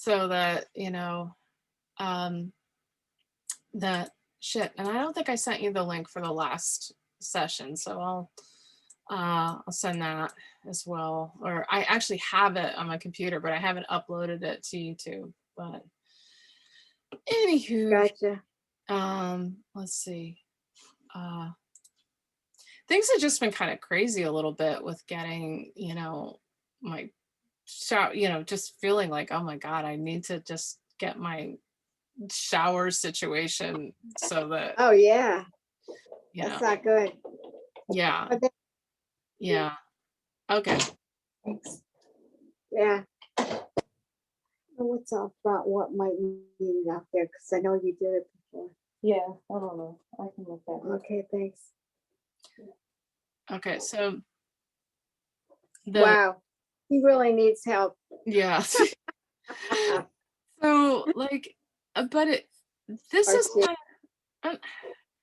so that, you know, um, that shit. And I don't think I sent you the link for the last session, so I'll send that as well. Or I actually have it on my computer, but I haven't uploaded it to YouTube. But anywho, Gotcha. let's see. Things have just been kind of crazy a little bit with getting, you know, my shower, you know, just feeling like, oh my God, I need to just get my shower situation so that, Oh yeah, you know, that's not good. yeah, But that, yeah. Okay. thanks. Yeah. What's up about what might need out there? Because I know you did it before. Yeah, I don't know. I can look at it. Okay, thanks. Okay. So Wow, he really needs help. yeah. So like, but this Or is she. kind of,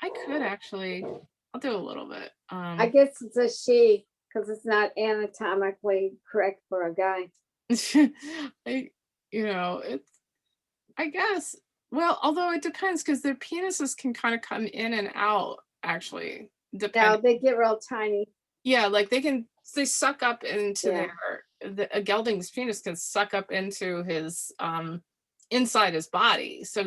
I could actually, I'll do a little bit. I guess it's a she because it's not anatomically correct for a guy. I, you know, it's, I guess, well, although it depends because their penises can kind of come in and out, actually, Now depending. they get real tiny. Yeah, like they suck up into Yeah. a gelding's penis can suck up into his, inside his body. So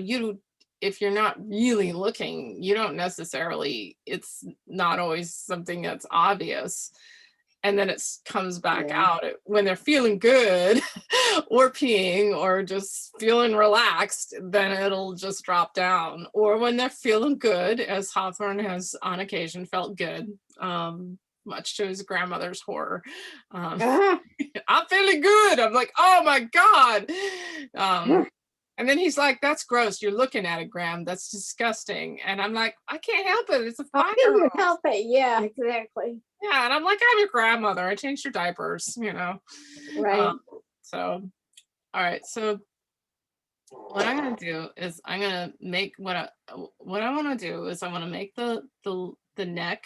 if you're not really looking, you don't necessarily, it's not always something that's obvious. And then it comes back Yeah. out when they're feeling good or peeing or just feeling relaxed, then it'll just drop down. Or when they're feeling good, as Hawthorne has on occasion felt good, much to his grandmother's horror. Ah, I'm feeling good. I'm like, oh my God. And then he's like, that's gross. You're looking at it, Graham. That's disgusting. And I'm like, I can't help it. It's a how 5-year-old. can you help it? Yeah, exactly. Yeah, and I'm like, I'm your grandmother. I changed your diapers, you know. Right. So, all right. So what I'm gonna do is I'm gonna make what I want to do is I want to make the neck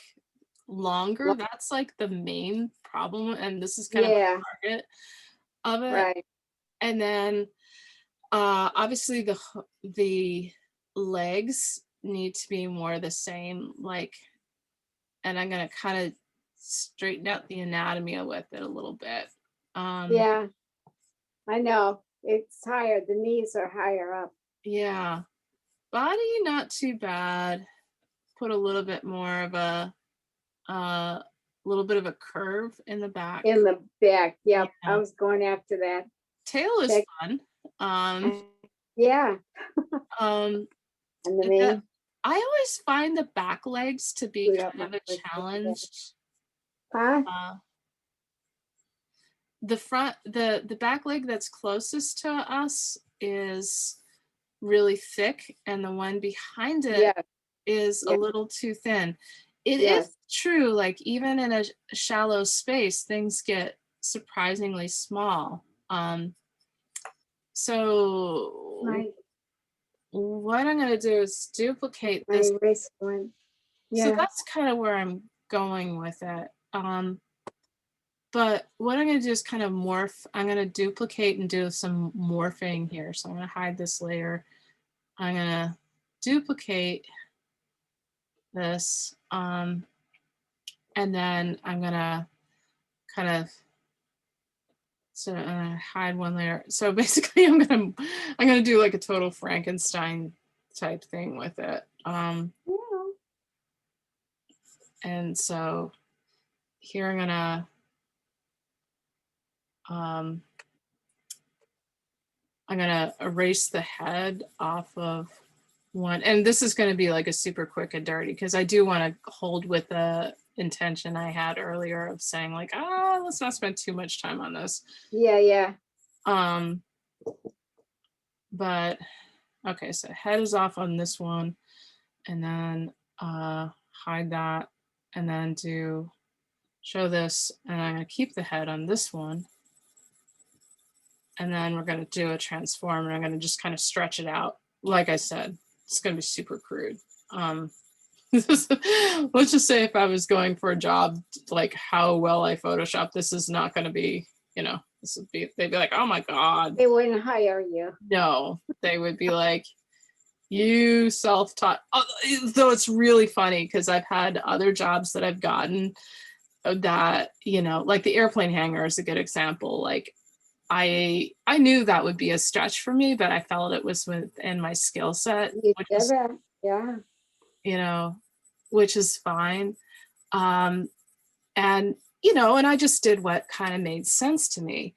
longer. That's like the main problem, and this is kind of Yeah. my target of it. Right. And then, obviously the legs need to be more the same, like, and I'm gonna kind of straighten out the anatomy with it a little bit. Yeah. I know. It's higher. The knees are higher up. Yeah, body not too bad. Put a little bit more of a little bit of a curve in the back. In the back. Yep. Yeah. I was going after that. Tail is Back- fun. Um, Yeah. um, And the the- mane. I always find the back legs to be Screwed up kind of my a legs. challenge. Huh? The front, the back leg that's closest to us is really thick, and the one behind it Yeah. is a Yeah. little too thin. It Yes. is true, like even in a shallow space, things get surprisingly small. So My what I'm gonna do is duplicate my this. wrist one. So Yeah. that's kind of where I'm going with it. But what I'm gonna do is kind of morph. I'm gonna duplicate and do some morphing here. So I'm gonna hide this layer. I'm gonna duplicate this. And then I'm gonna kind of, so I'm gonna hide one layer. So basically I'm gonna do like a total Frankenstein type thing with it. Yeah. And so here I'm gonna erase the head off of one, and this is going to be like a super quick and dirty because I do want to hold with the intention I had earlier of saying like, let's not spend too much time on this. Yeah. Yeah. But okay, so head is off on this one, and then hide that, and then show this, and I'm going to keep the head on this one. And then we're going to do a transform, and I'm going to just kind of stretch it out. Like I said, it's going to be super crude. Let's just say if I was going for a job, like how well I Photoshop, this is not going to be this would be, they'd be like, oh my God. They wouldn't hire you. No, they would be like, you self-taught. Though it's really funny because I've had other jobs that I've gotten that, like the airplane hangar is a good example. Like I knew that would be a stretch for me, but I felt it was within my skill set, You which did is, it. Yeah. which is fine. Um, and, and I just did what kind of made sense to me.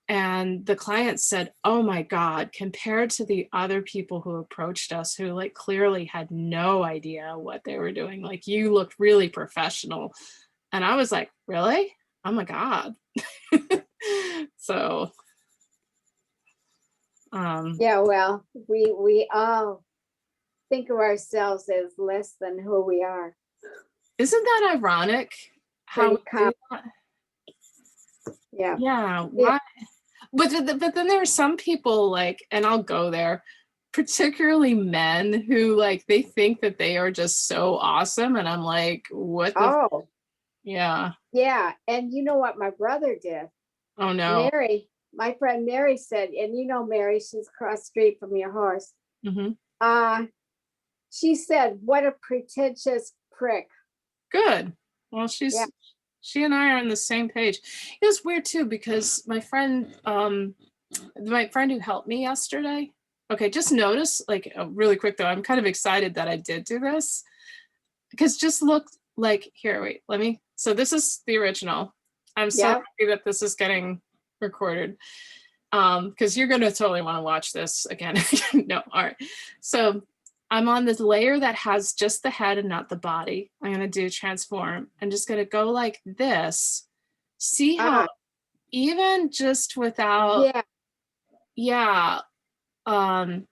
And the client said, oh my God, compared to the other people who approached us who like clearly had no idea what they were doing, like you looked really professional. And I was like, really? Oh my God. So, Yeah, well, we all think of ourselves as less than who we are. isn't that ironic? How we Pretty do common. that? Yeah. Yeah. Yeah. Why? But then there are some people like, and I'll go there, particularly men who like they think that they are just so awesome, and I'm like, what the? Oh, Yeah. yeah. And you know what my brother did? Oh no. Mary, my friend Mary said, and Mary, she's across the street from your horse. Hmm. She said, what a pretentious prick. Good. Well, Yeah. she and I are on the same page. It was weird too because my friend who helped me yesterday. Okay, just notice, like, really quick though, I'm kind of excited that I did do this because just look like here. Wait, let me. So this is the original. I'm so Yeah. happy that this is getting recorded because you're gonna totally want to watch this again. No, all right. So I'm on this layer that has just the head and not the body. I'm gonna do transform. I'm just gonna go like this. See how even just without, Yeah. yeah. Um,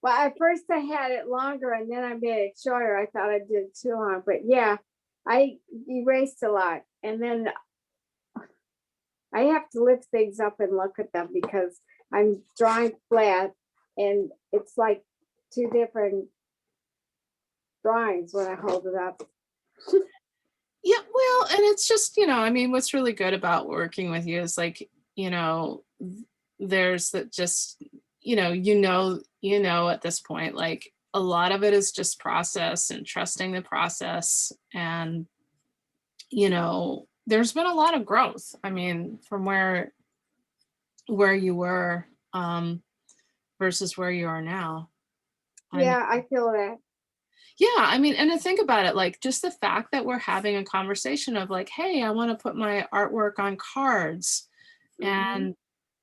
Well, at first I had it longer and then I made it shorter. I thought I did too long, but yeah, I erased a lot. And then I have to lift things up and look at them because I'm drawing flat and it's like two different drawings when I hold it up. yeah, well, and it's just, I mean, what's really good about working with you is like, there's that just, at this point, like a lot of it is just process and trusting the process. And, there's been a lot of growth. I mean, from where you were versus where you are now. Yeah, I feel that. Yeah, I mean, and to think about it, like just the fact that we're having a conversation of like, hey, I want to put my artwork on cards and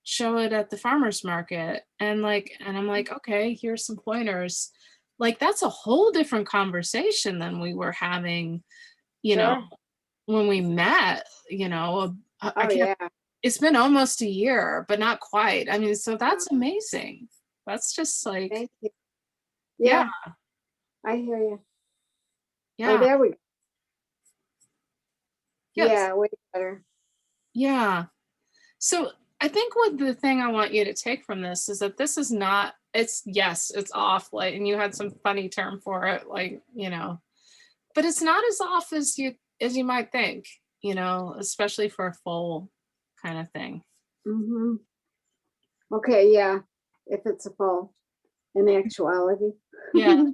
show it at the farmer's market. And I'm like, okay, here's some pointers. Like that's a whole different conversation than we were having, Sure. when we met, I Oh, can't, yeah. it's been almost a year, but not quite. I mean, so that's amazing. That's just like, Thank you. yeah, Yeah, I hear you. Oh, yeah, there we go. yes, Yeah, way better. yeah. So I think what the thing I want you to take from this is that this is not, it's, yes, it's off, like, and you had some funny term for it, like, but it's not as off as you might think, especially for a full kind of thing. Hmm. Okay, yeah, if it's a full in actuality. Yeah.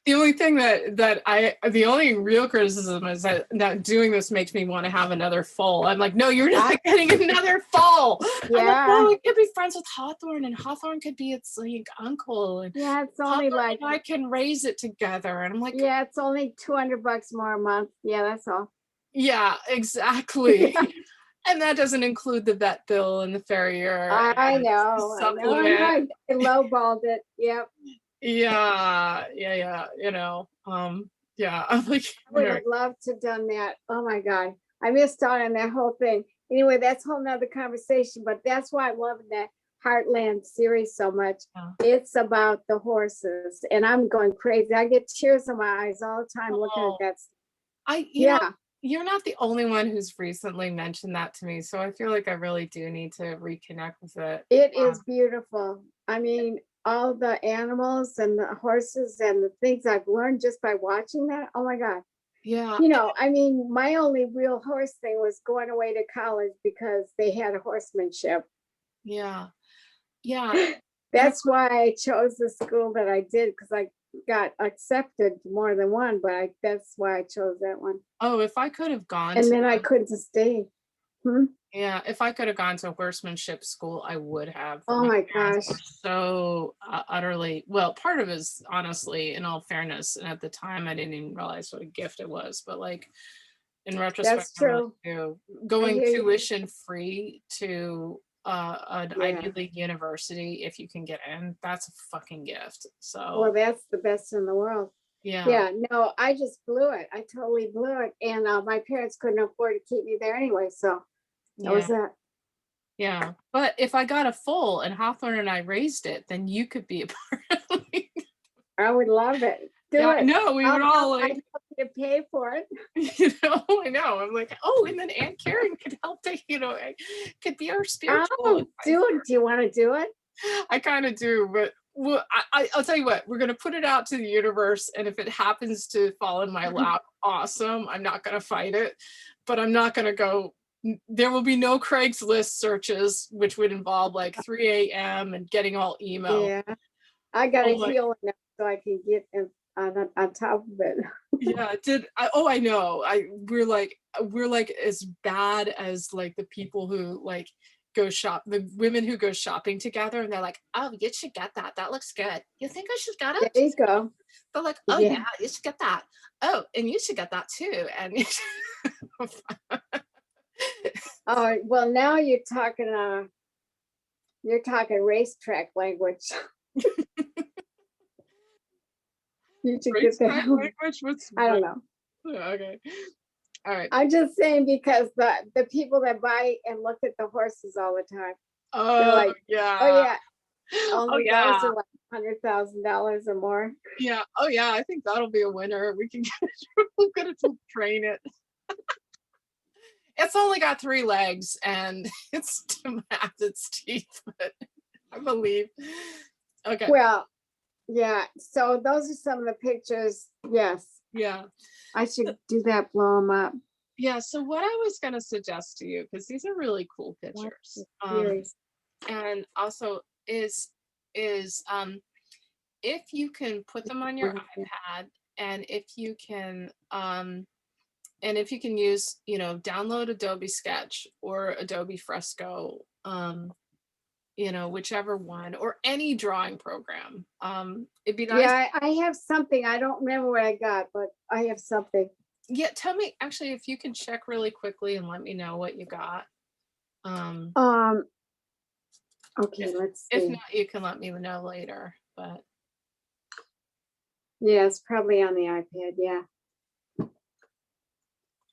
The only thing the only real criticism is that doing this makes me want to have another full. I'm like, no, you're not getting another full. I'm like, Yeah. no, I could be friends with Hawthorne and Hawthorne could be its like uncle and Yeah, it's only Hawthorne like, and I can raise it together. And I'm like, yeah, it's only $200 more a month. Yeah, that's all. yeah, exactly. And that doesn't include the vet bill and the farrier I and know, I know. supplement. I lowballed it. Yep. Yeah, yeah. I'm like, I would have loved to done that. Oh my God. I missed out on that whole thing. Anyway, that's a whole nother conversation, but that's why I'm loving that Heartland series so much. yeah. It's about the horses and I'm going crazy. I get tears in my eyes all the time looking at that. Yeah. You're not the only one who's recently mentioned that to me, so I feel like I really do need to reconnect with it. It is beautiful. I mean, all the animals and the horses and the things I've learned just by watching that. Oh my God. Yeah. You know, I mean, my only real horse thing was going away to college because they had a horsemanship. Yeah. Yeah. And That's why I chose the school that I did, because I got accepted to more than one, but that's why I chose that one. oh, if I could have gone And to then I couldn't stay. Hmm? yeah, if I could have gone to horsemanship school, I would have. Oh My my parents gosh. were so utterly well. Part of it is honestly, in all fairness, and at the time, I didn't even realize what a gift it was. But like in retrospect, That's I really true. do. I Going hear you. tuition free to an Yeah. Ivy League university, if you can get in, that's a fucking gift. Well, So that's the best in the world. yeah, Yeah, no, I just blew it. I totally blew it. And my parents couldn't afford to keep me there anyway. So that yeah, was it. yeah. But if I got a full and Hawthorne and I raised it, then you could be a part of it. I would love it. Do Yeah, I it. know. We would all I'd like, love you to pay for it. I know. I'm like, oh, and then Aunt Karen could help take, could be our spiritual Oh, advisor. do you want to do it? I kind of do, but well, I'll tell you what, we're gonna put it out to the universe, and if it happens to fall in my lap, awesome. I'm not gonna fight it, but I'm not gonna go. There will be no Craigslist searches, which would involve like 3 a.m. and getting all emo. Yeah, I got Oh to my, heal enough so I can get on top of it. yeah, oh, I know. We're like as bad as like the people who like the women who go shopping together and they're like, oh, you should get that. That looks good. You think I should get There it? you go. They're like, oh Yeah. yeah, you should get that. Oh, and you should get that too. And Oh, well, now you're talking racetrack language. You should get racetrack that. language, I don't know. okay. All right. I'm just saying because the people that buy and look at the horses all the time, they're Oh like, oh yeah. yeah, Oh only those yeah. are like $100,000 or more. Yeah. Oh yeah. I think that'll be a winner. We can we're gonna train it. It's only got 3 legs and it's to match its teeth, but I believe. Okay. Well, yeah. So those are some of the pictures. Yes, Yeah. I should do that. Blow them up. Yeah. So what I was gonna suggest to you, because these are really cool What pictures. the series? And also is if you can put them on your iPad and if you can use, download Adobe Sketch or Adobe Fresco, whichever one, or any drawing program. It'd be nice. Yeah, I have something. I don't remember what I got, but I have something. Yeah, tell me actually if you can check really quickly and let me know what you got. Um, Okay, let's if see. not, you can let me know later. But Yeah, it's probably on the iPad. Yeah.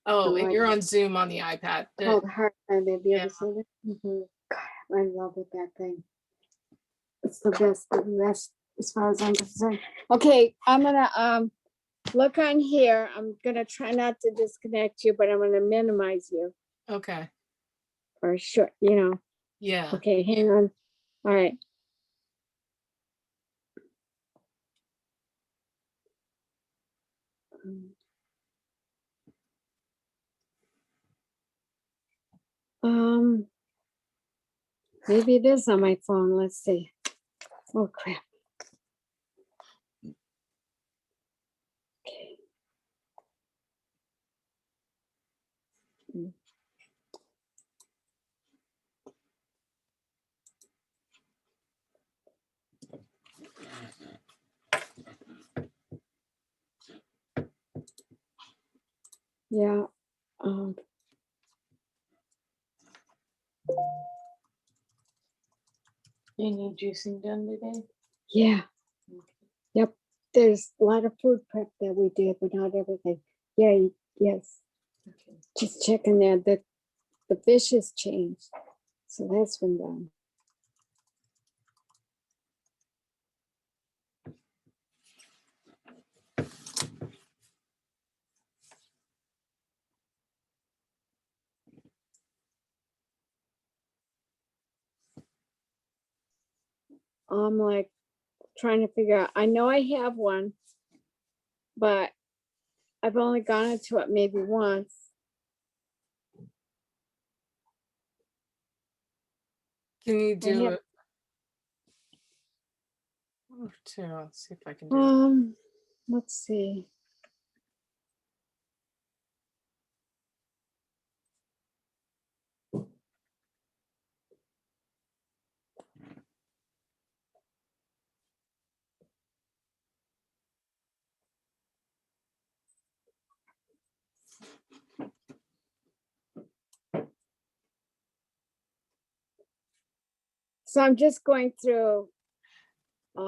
oh, I'm and like, you're on Zoom on the iPad. called Heart, and have you Yeah. ever seen it? God, I love it, that thing. It's the best as far as I'm concerned. Okay, I'm gonna look on here. I'm gonna try not to disconnect you, but I'm gonna minimize you Okay. or sure. Yeah. Okay, hang on. All right. Um, maybe it is on my phone. Let's see. Oh crap. Okay. Yeah. Um, You need juicing done today? yeah. Yep. There's a lot of food prep that we did, but not everything. Yeah. Yes. Okay. Just checking there that the fish has changed. So that's been done. I'm like trying to figure out, I know I have one, but I've only gone into it maybe once. Can you I do have- it? Oh, too. Let's see if I can do it. Let's see. So I'm just going through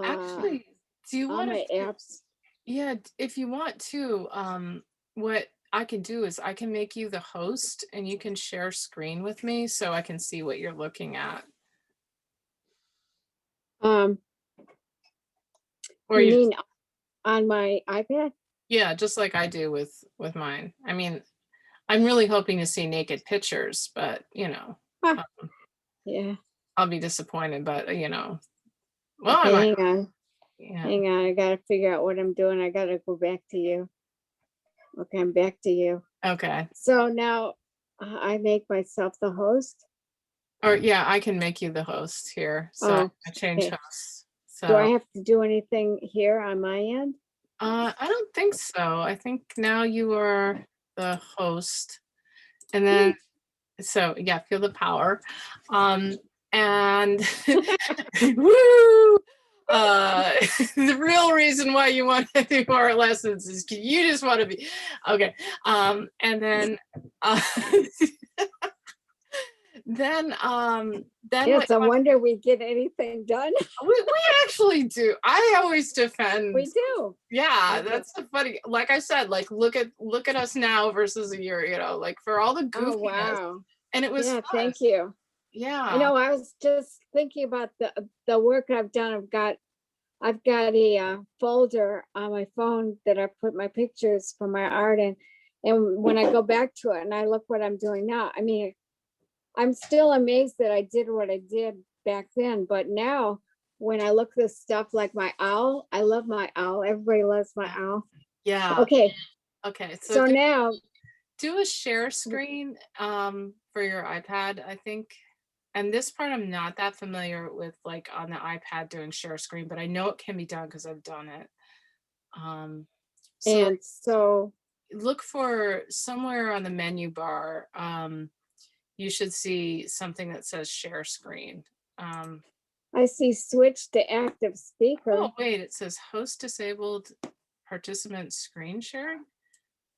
Actually, do you all want my to? apps. Yeah, if you want to, what I can do is I can make you the host and you can share screen with me so I can see what you're looking at. Or You you, mean on my iPad? yeah, just like I do with mine. I mean, I'm really hoping to see naked pictures, but you know, Ah, um, yeah. I'll be disappointed, but you know, well, I Okay, might, hang on. yeah. Hang on. I gotta figure out what I'm doing. I gotta go back to you. Okay, I'm back to you. Okay. So now I make myself the host. Or yeah, I can make you the host here. So Oh, I change okay. hosts. Do I So have to do anything here on my end? I don't think so. I think now you are the host. And Hmm. then so yeah, feel the power. And woo! The real reason why you want to do our lessons is 'cause you just want to be okay. And then then what It's a wonder we get anything done. we actually do. I always defend. We do. Yeah, We do. that's the funny. Like I said, like look at us now versus a year. You know, like for all the Oh, goofiness, wow. and it was Yeah, fun. thank you. I Yeah. know, I was just thinking about the work I've done. I've got a folder on my phone that I put my pictures for my art in. And when I go back to it and I look what I'm doing now, I mean, I'm still amazed that I did what I did back then. But now when I look this stuff like my owl, I love my owl. Everybody loves my owl. Yeah. Okay, Okay. So so now, do a share screen for your iPad, I think. And this part I'm not that familiar with, like on the iPad doing share screen, but I know it can be done because I've done it. So and so, look for somewhere on the menu bar. You should see something that says share screen. I see switch to active speaker, Oh, wait, it says host disabled participant screen sharing.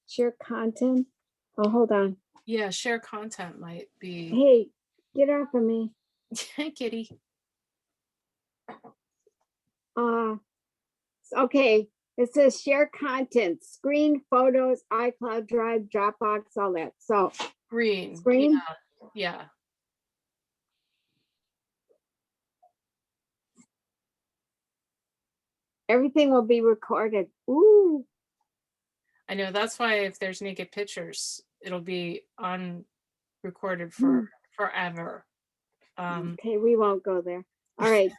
share content. Oh, hold on. Yeah, share content might be. Hey, get off of me. Kitty. Okay, it says share content, screen, photos, iCloud Drive, Dropbox, all that. So Green. screen, Yeah. everything will be recorded. Ooh, I know that's why if there's naked pictures, it'll be on recorded hmm. for forever. Okay, we won't go there. All right,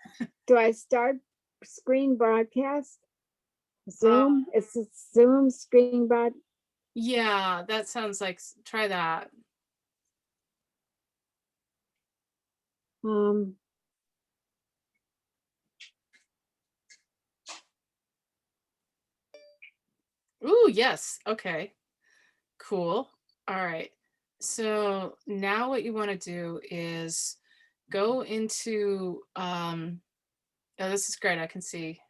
do I start screen broadcast? Zoom, it's a Zoom screen broad. Yeah, that sounds like try that. Um, Ooh, yes. Okay. Cool. All right. So now what you want to do is go into oh, this is great. I can see.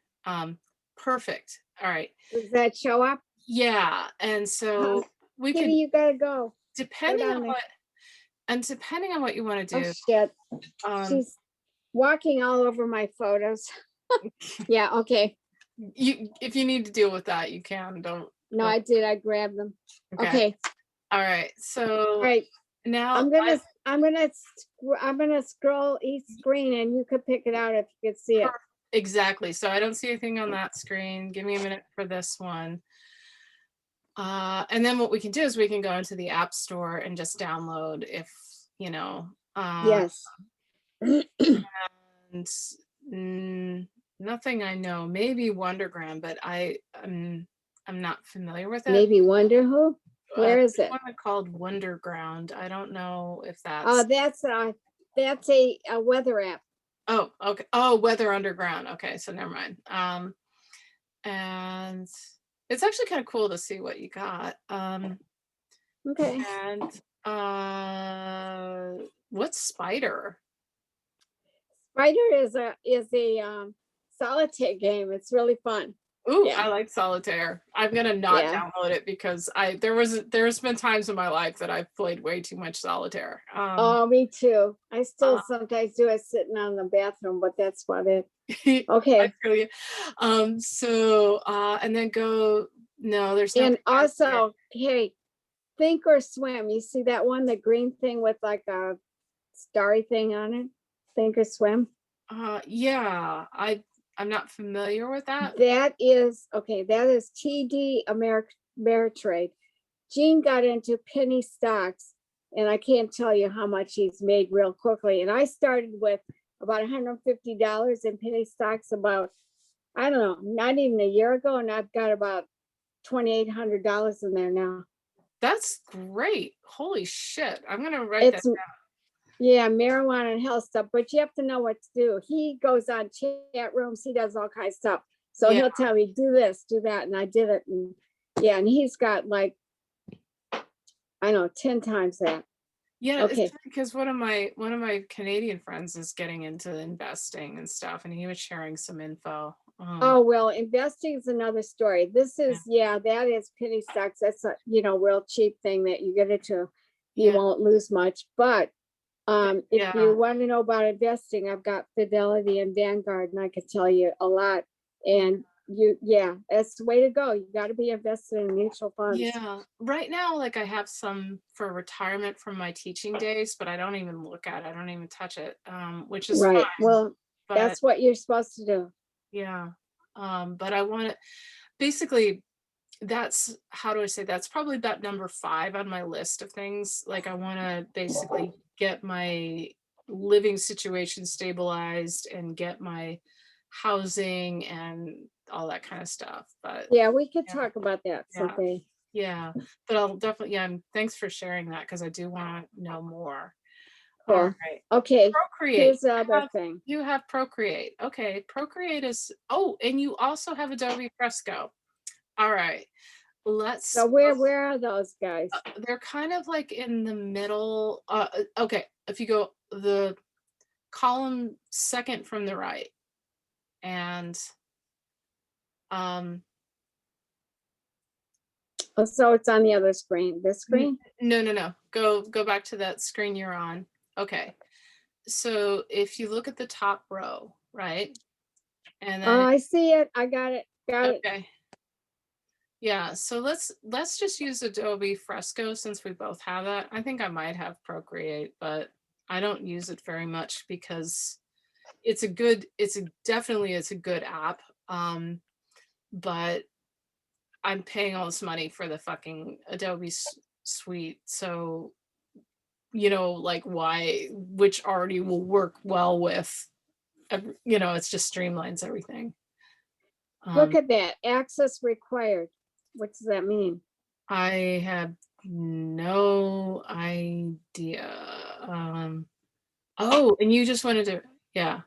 Perfect. All right. does that show up? Yeah. And Huh. so we Kitty, could you gotta go. depending down on there. what and depending on what you want to Oh do, shit, um she's walking all over my photos. Yeah, okay. you if you need to deal with that, you can. No, Don't I did. I grabbed them. okay. Okay. All right. All So right. now I'm gonna scroll each screen and you could pick it out if you could see it. exactly. So I don't see anything on that screen. Give me a minute for this one. And then what we can do is we can go into the app store and just download if, you know, Yes. and nothing I know, maybe Wondergram, but I'm not familiar with it. Maybe Wonder Who? Where is There's it? one called Wonderground. I don't know if Oh, that's. that's a weather app. Oh, okay. Oh, Weather Underground. Okay, so never mind. And it's actually kind of cool to see what you got. Okay. And what's Spider? Spider is a solitaire game. It's really fun. Ooh, Yeah. I like solitaire. I'm gonna not Yeah. download it because there's been times in my life that I've played way too much solitaire. Oh, me too. I still Uh, sometimes do it sitting on the bathroom, but that's about it. I Okay. feel you. So and then go. No, there's no. And also, hey, think or swim. You see that one, the green thing with like a starry thing on it? Think or swim. Yeah, I'm not familiar with that. That is okay. That is TD Ameritrade. Gene got into penny stocks, and I can't tell you how much he's made real quickly. And I started with about $150 in penny stocks about, I don't know, not even a year ago, and I've got about $2,800 in there now. That's great. Holy shit. I'm gonna write that It's down. yeah, marijuana and health stuff, but you have to know what to do. He goes on chat rooms, he does all kinds of stuff. So Yeah. he'll tell me, do this, do that, and I did it. And yeah, and he's got like, I know, 10 times that. Yeah, it's Okay. because one of my Canadian friends is getting into investing and stuff, and he was sharing some info. Oh, well, investing is another story. This Yeah. is, yeah, that is penny stocks. That's a, real cheap thing that you get into. You Yeah. won't lose much. But if Yeah. you want to know about investing, I've got Fidelity and Vanguard, and I could tell you a lot. And that's the way to go. You got to be invested in mutual funds. Yeah. Right now, like I have some for retirement from my teaching days, but I don't even look at it. I don't even touch it. Which is Right. fine. Well, But that's what you're supposed to do. yeah. But I want to basically that's how do I say that's probably about number 5 on my list of things. Like I want to basically get my living situation stabilized and get my housing and all that kind of stuff. But Yeah, we could yeah, talk about that yeah, someday. yeah. But I'll definitely, yeah, and thanks for sharing that because I do want to know more. All Cool. right. Okay. Procreate. Here's the other thing. You have Procreate. Okay. Procreate is, oh, and you also have Adobe Fresco. All right. So where are those guys? They're kind of like in the middle. Okay, if you go the column second from the right, and um, Oh, so it's on the other screen. This screen? no. Go back to that screen you're on. Okay, so if you look at the top row, right, and Oh, then I see it. I got it. Got it. okay, yeah. So let's just use Adobe Fresco since we both have that. I think I might have Procreate, but I don't use it very much because definitely it's a good app. But I'm paying all this money for the fucking Adobe suite. So, like which already will work well with, it's just streamlines everything. Look at that. Access required. What does that mean? I have no idea. Oh, and you just wanted to, yeah.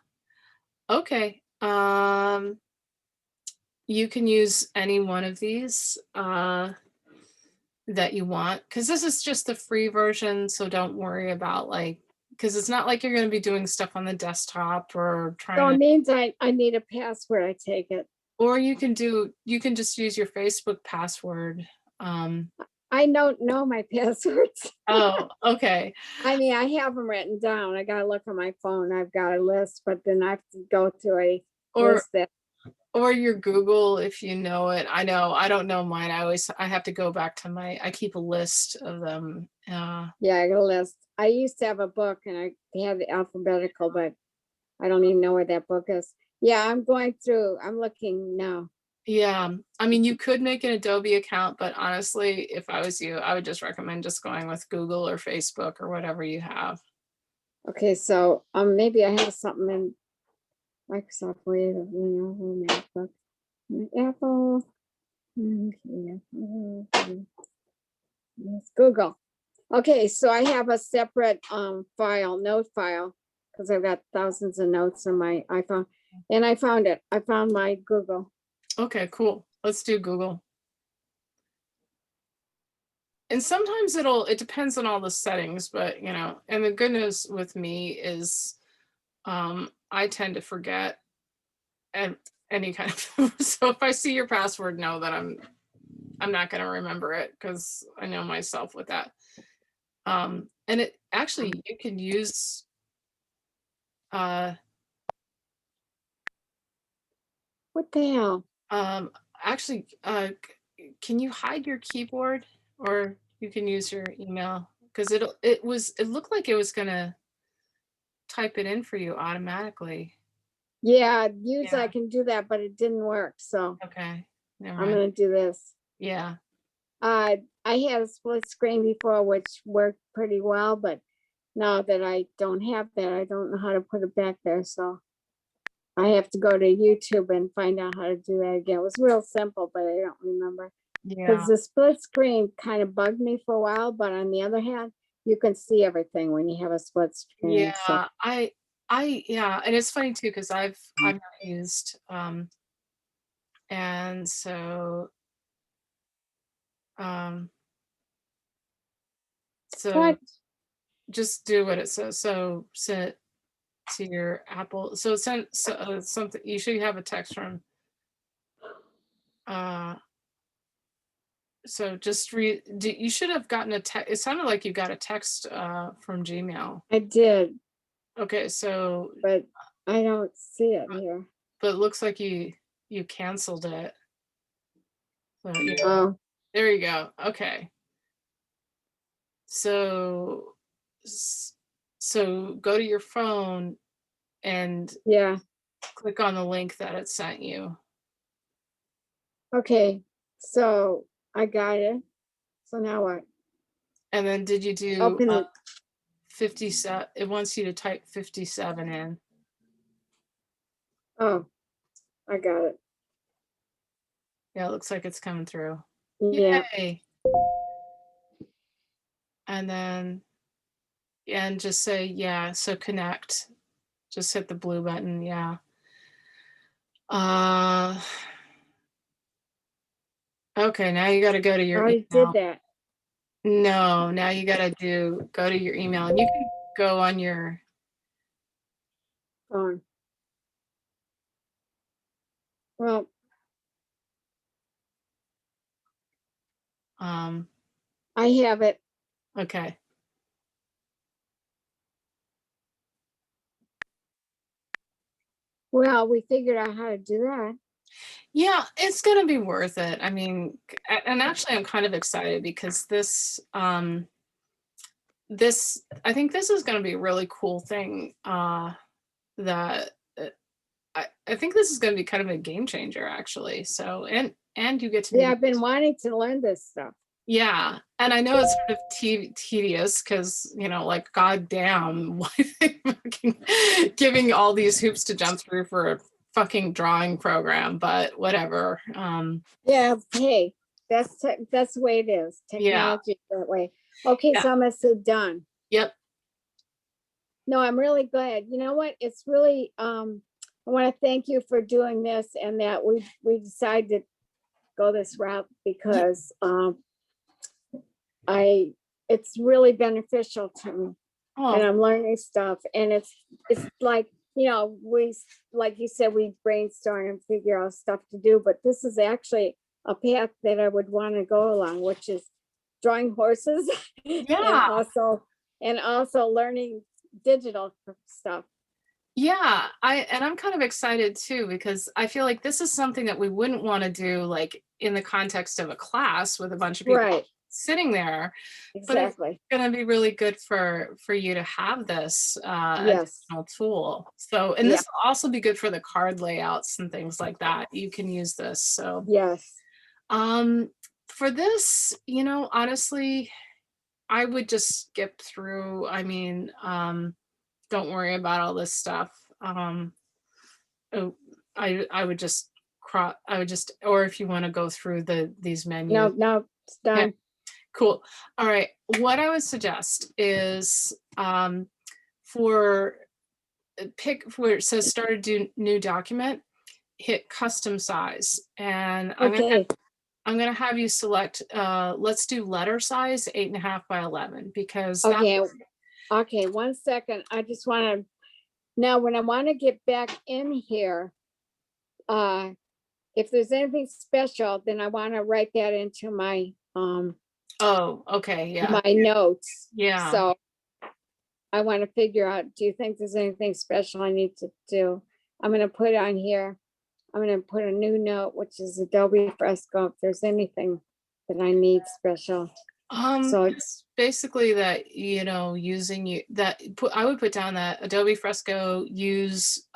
Okay. You can use any one of these that you want because this is just the free version. So don't worry about because it's not like you're going to be doing stuff on the desktop or So trying it to, means I need a password. I take it. or you can just use your Facebook password. I don't know my passwords. Oh, okay. I mean, I have them written down. I got to look on my phone. I've got a list, but then I have to go to a Or list that. or your Google if you know it. I know I don't know mine. I have to go back to I keep a list of them. Yeah, I got a list. I used to have a book and I had the alphabetical, but I don't even know where that book is. Yeah, I'm going through. I'm looking now. Yeah, I mean, you could make an Adobe account, but honestly, if I was you, I would just recommend just going with Google or Facebook or whatever you have. Okay, so maybe I have something in Microsoft Word, MacBook, Apple. Yes, Google. Okay, so I have a separate file, note file, because I've got thousands of notes on my iPhone. And I found it. I found my Google. Okay, cool. Let's do Google. And sometimes it depends on all the settings, but you know, and the good news with me is I tend to forget and any kind of so if I see your password, know that I'm not going to remember it because I know myself with that. And it actually you can use uh What the hell? actually can you hide your keyboard or you can use your email because it looked like it was going to type it in for you automatically. Yeah, usually I Yeah. can do that, but it didn't work. So Okay. Never I'm mind. gonna do this. Yeah. I had a split screen before, which worked pretty well, but now that I don't have that, I don't know how to put it back there. So I have to go to YouTube and find out how to do that again. It was real simple, but I don't remember. Yeah. Because the split screen kind of bugged me for a while, but on the other hand, you can see everything when you have a split screen. So Yeah. Yeah, and it's funny too because I've not used and so um so what? just do what it says. So send it to your Apple. So send something. You should have a text from. Uh, so just read. You should have gotten a text. It sounded like you got a text from Gmail. I did, Okay, so but I don't see it here. but it looks like you canceled it. So yeah, Oh, there you go. Okay, so so go to your phone and yeah. click on the link that it sent you. Okay. So I got it. So now what? And then did you do Open it. 57? It wants you to type 57 in. Oh, I got it. Yeah, it looks like it's coming through. Yeah. Yay. And then, and just say, yeah, so connect. Just hit the blue button. Yeah. Uh, okay, now you got to go to I your already did email. that. No, now you got to go to your email and you can go on your, Phone. Well, um, I have it. okay. Well, we figured out how to do that. Yeah, it's going to be worth it. I mean, and actually I'm kind of excited because this I think this is going to be a really cool thing that I think this is going to be kind of a game changer actually. So and you get to Yeah, be I've been wanting to learn this stuff. yeah, and I know it's sort of tedious because you know like goddamn why they fucking giving all these hoops to jump through for a fucking drawing program, but whatever. Yeah, hey, that's the way it is. Yeah, Technology is that way. Okay, yeah, so I'm gonna say done. yep. No, I'm really glad. You know what? It's really I want to thank you for doing this and that we decided to go this route because I it's really beneficial to me and Oh, I'm learning stuff and it's like we like you said we brainstorm and figure out stuff to do, but this is actually a path that I would want to go along, which is drawing horses and yeah. also learning digital stuff. Yeah, I'm kind of excited too because I feel like this is something that we wouldn't want to do like in the context of a class with a bunch of people Right, sitting there, but it's exactly. going to be really good for you to have this Yes. additional tool. So, and Yeah. this will also be good for the card layouts and things like that. You can use this. So, Yes. um, for this, you know, honestly, I would just skip through. I mean, don't worry about all this stuff. Oh, I would just I would just, or if you want to go through these menus. No, no, it's Okay, done. cool. All right. What I would suggest is for pick where it says start a new document, hit custom size. And Okay, I'm gonna have you select, let's do letter size 8.5 by 11 because that, okay, okay, 1 second. I just want to, now when I want to get back in here, if there's anything special, then I want to write that into my, oh, okay, yeah, my notes. yeah. So I want to figure out, do you think there's anything special I need to do? I'm gonna put on here, I'm gonna put a new note, which is Adobe Fresco, if there's anything that I need special. So it's, Basically that, you know, using you that put, I would put down that Adobe Fresco use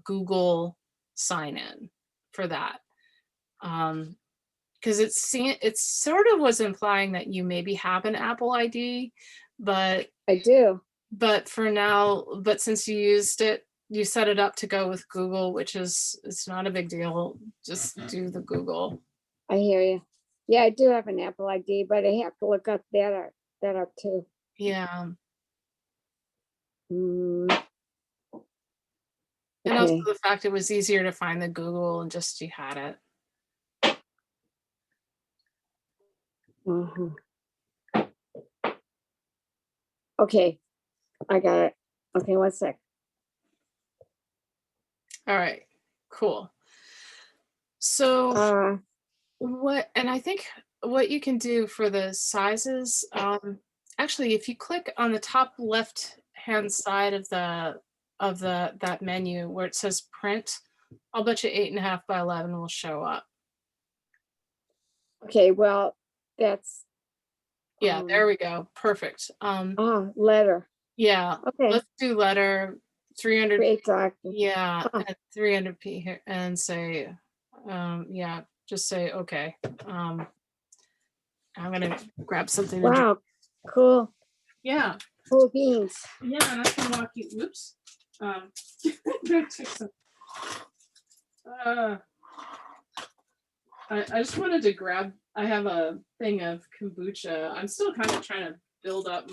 Google sign in for that. Because it sort of was implying that you maybe have an Apple ID, but I do. for now, but since you used it, you set it up to go with Google, which is, it's not a big deal. Just do the Google. I hear you. Yeah, I do have an Apple ID, but I have to look up that up too. Yeah. Mm, And also okay. the fact it was easier to find the Google and just you had it. Mhm. Okay, I got it. Okay, 1 sec. All right, cool. So Uh, what, and I think what you can do for the sizes, actually, if you click on the top left hand side of that menu where it says print, I'll bet you 8.5 by 11 will show up. okay, well, that's, Yeah, there we go. Perfect. letter. Yeah, Okay, let's do letter 300. create document. Yeah, Oh, and 300p here and say, yeah, just say, okay. I'm gonna grab something to drink. wow, cool, Yeah, cool beans. yeah, and I can walk you, whoops. Go take some. Uh, I just wanted to grab, I have a thing of kombucha. I'm still kind of trying to build up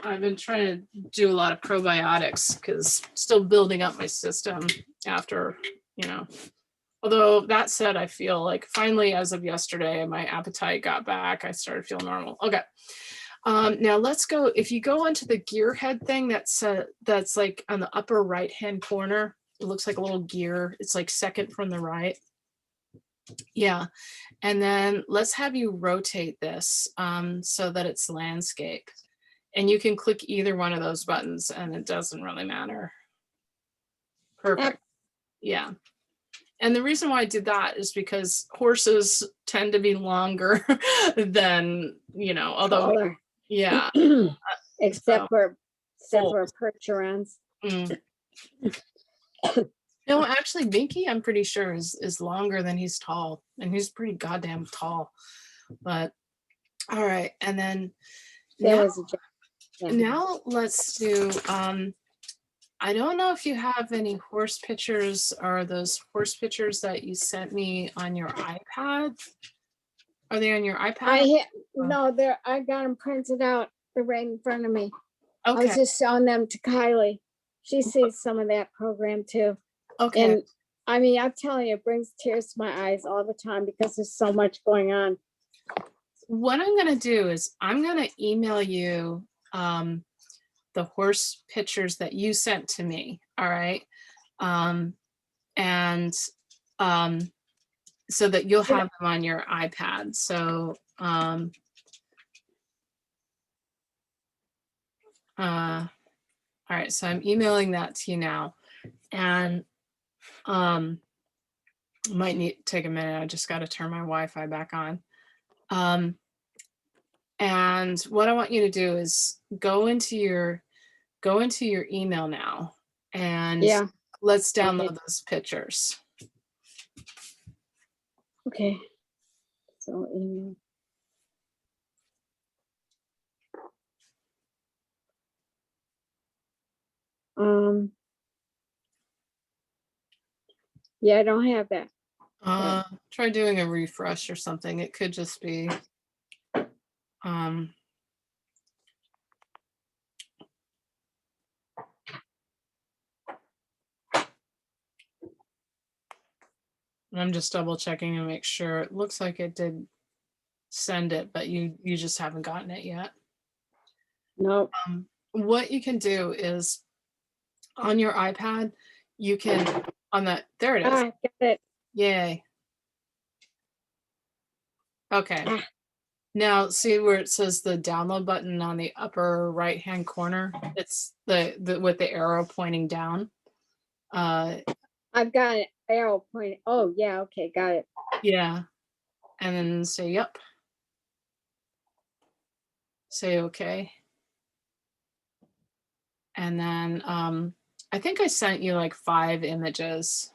I've been trying to do a lot of probiotics because still building up my system after, you know. Although that said, I feel like finally, as of yesterday, my appetite got back. I started feeling normal. Okay. Now let's go. If you go into the gearhead thing, that's like on the upper right hand corner. It looks like a little gear. It's like second from the right. Yeah. And then let's have you rotate this so that it's landscape. And you can click either one of those buttons and it doesn't really matter. Perfect. Yeah. And the reason why I did that is because horses tend to be longer than, you know, although, Taller. yeah. Except So, for full. percherons. Mm. No, actually, Binky, I'm pretty sure is longer than he's tall, and he's pretty goddamn tall. But all right, and then That now, was a joke. Yeah. now let's do. I don't know if you have any horse pictures or those horse pictures that you sent me on your iPad. Are they on your iPad? No, I got them printed out. They're right in front of me. I was Okay. just showing them to Kylie. She sees some of that program too. Okay. And I mean, I'm telling you, it brings tears to my eyes all the time because there's so much going on. What I'm going to do is I'm going to email you the horse pictures that you sent to me. All right. And so that you'll have them on your iPad. So all right, so I'm emailing that to you now. And might need to take a minute. I just got to turn my Wi-Fi back on. And what I want you to do is go into your email now and Yeah. let's download Okay. those pictures. Okay. So email. Yeah, I don't have that. Try doing a refresh or something. It could just be, um, I'm just double checking to make sure. It looks like it did send it, but you just haven't gotten it yet. No. What you can do is on your iPad, you can on that there it is. Ah, got it. Yay. Okay. Ah. Now see where it says the download button on the upper right hand corner? It's the with the arrow pointing down. I've got it. Arrow pointing. Oh, yeah. Okay, got it. Yeah. And then say yep. Say okay. And then I think I sent you like 5 images.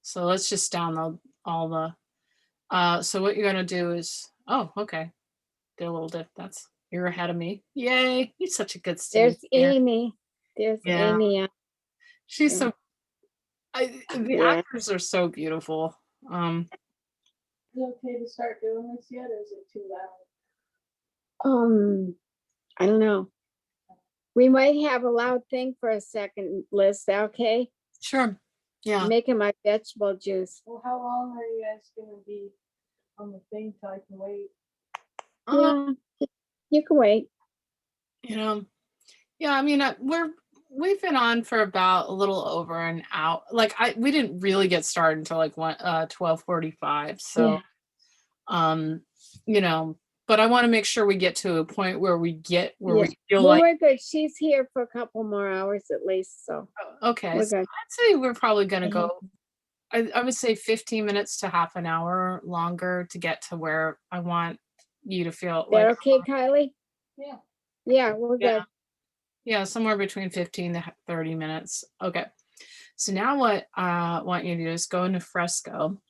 So let's just download all the so what you're gonna do is okay. Did a little dip. That's you're ahead of me. Yay. He's such a good student There's here. Amy. There's Yeah. Amy. She's Yeah. so the Yeah. actors are so beautiful. Is it okay to start doing this yet, or is it too loud? I don't know. We might have a loud thing for a second, Liz. Okay. Sure. Yeah. I'm making my vegetable juice. Well, how long are you guys gonna be on the thing till I can wait? Uh, Yeah, you can wait. you know, yeah, I mean we've been on for about a little over an hour. Like we didn't really get started until like 12:45. So Yeah. you know, but I want to make sure we get to a point where we Yeah. we feel Well, like we're good. She's here for a couple more hours at least, so okay. we're So good. I'd say we're probably gonna Mhm. go I would say 15 minutes to half an hour longer to get to where I want you to feel That like okay, Kylie? Yeah. Yeah, we're yeah, good. yeah, somewhere between 15 to 30 minutes. Okay. So now what I want you to do is go into Fresco.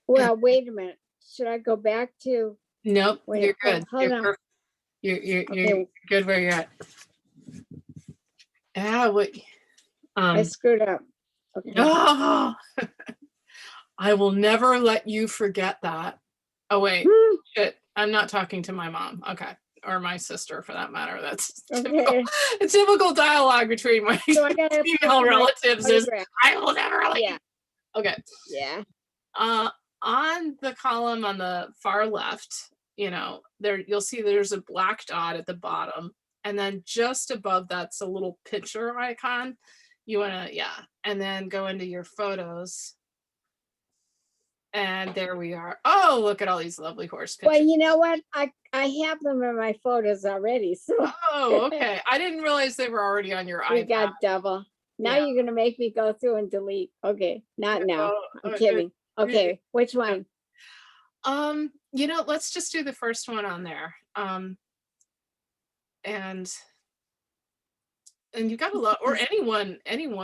Well, wait a minute. Should I go back to Nope, wait, you're good. hold You're on. perfect. You're Okay, good where you're at. Yeah, what I um screwed up. Okay. oh, I will never let you forget that. Oh wait, Hmm, shit. I'm not talking to my mom. Okay. Or my sister for that matter. That's typical, Okay. typical dialogue between my So I gotta put female my relatives is photograph. I will never let you. Yeah, Okay. yeah. Uh on the column on the far left, there you'll see there's a black dot at the bottom. And then just above that's a little picture icon. You wanna, yeah, and then go into your photos. And there we are. Oh, look at all these lovely horse Well, pictures. you know what? I have them in my photos already, so Oh, okay. I didn't realize they were already on your we iPad. got double. Now Yeah. you're gonna make me go through and delete. Okay, not now. Oh, I'm oh, kidding. Okay, which yeah. one? Let's just do the first one on there. And you got a lot, or anyone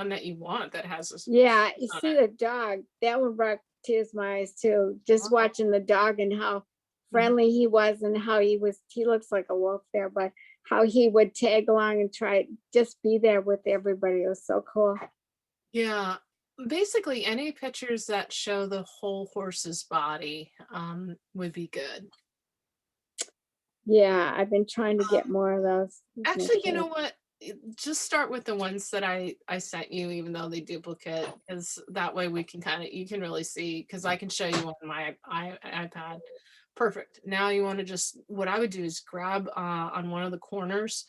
that you want that has this Yeah, you on see it. the dog. That one brought tears to my eyes too. Just Oh, watching the dog and how friendly he was and how he looks like a wolf there, but how he would tag along and try just be there with everybody. It was so cool. yeah. Basically, any pictures that show the whole horse's body would be good. Yeah, I've been trying to get more of those. Actually, you know what? Just start with the ones that I sent you, even though they duplicate, because that way we can you can really see, because I can show you on my iPad. Perfect. Now you want to just, what I would do is grab on one of the corners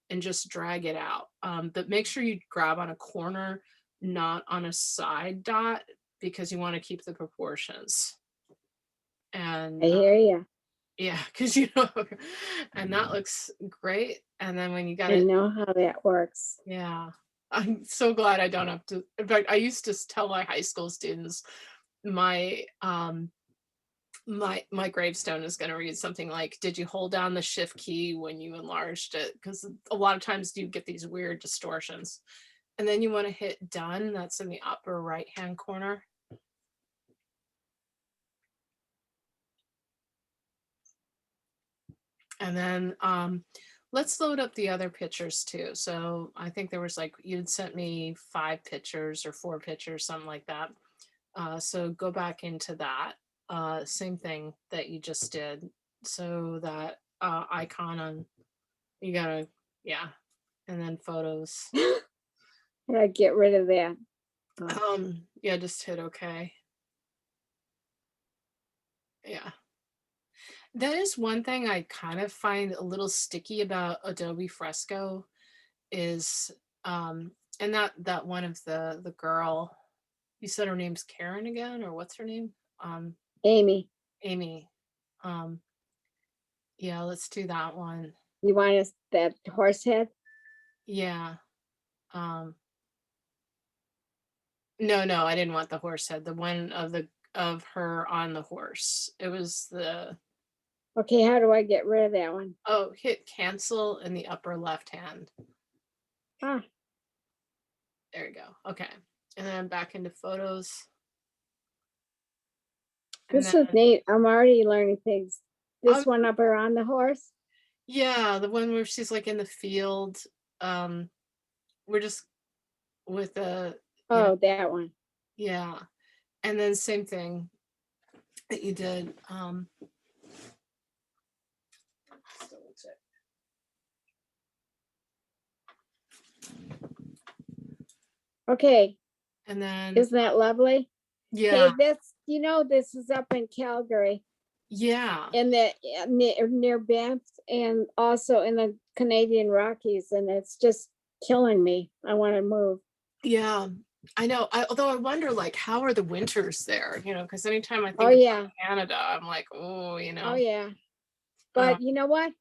and just drag it out. But make sure you grab on a corner, not on a side dot, because you want to keep the proportions. And I hear you. yeah, because and that looks great. And then when you got I it, know how that works. yeah, I'm so glad I don't have to. In fact, I used to tell my high school students my my gravestone is going to read something like, "Did you hold down the shift key when you enlarged it?" Because a lot of times you get these weird distortions. And then you want to hit done. That's in the upper right hand corner. And then let's load up the other pictures too. So I think there was like, you'd sent me 5 pictures or 4 pictures, something like that. So go back into that. Same thing that you just did. So that icon on, you gotta, yeah. And then photos. How do I get rid of that? Oh, Yeah, just hit okay. Yeah. That is one thing I kind of find a little sticky about Adobe Fresco is and that one of the girl, you said her name's Karen again, or what's her name? Um Amy, Amy. Um yeah, let's do that one. you want us that horse head? Yeah. Um no, I didn't want the horse head. The one of her on the horse. It was the Okay, how do I get rid of that one? oh, hit cancel in the upper left hand. Ah, There you go. Okay. And then back into photos. And this then is neat. I'm already learning things. oh This one up here on the horse? yeah, the one where she's like in the field. Um we're just with the Oh, that one. yeah. And then same thing that you did. So what's it? Okay, And then isn't that lovely? yeah, Hey, this, this is up in Calgary yeah, in the near Banff and also in the Canadian Rockies, and it's just killing me. I want to move. yeah. I know. Although I wonder, like, how are the winters there? Because anytime I Oh think yeah, about Canada, I'm like, oh, oh yeah. uh, But you know what?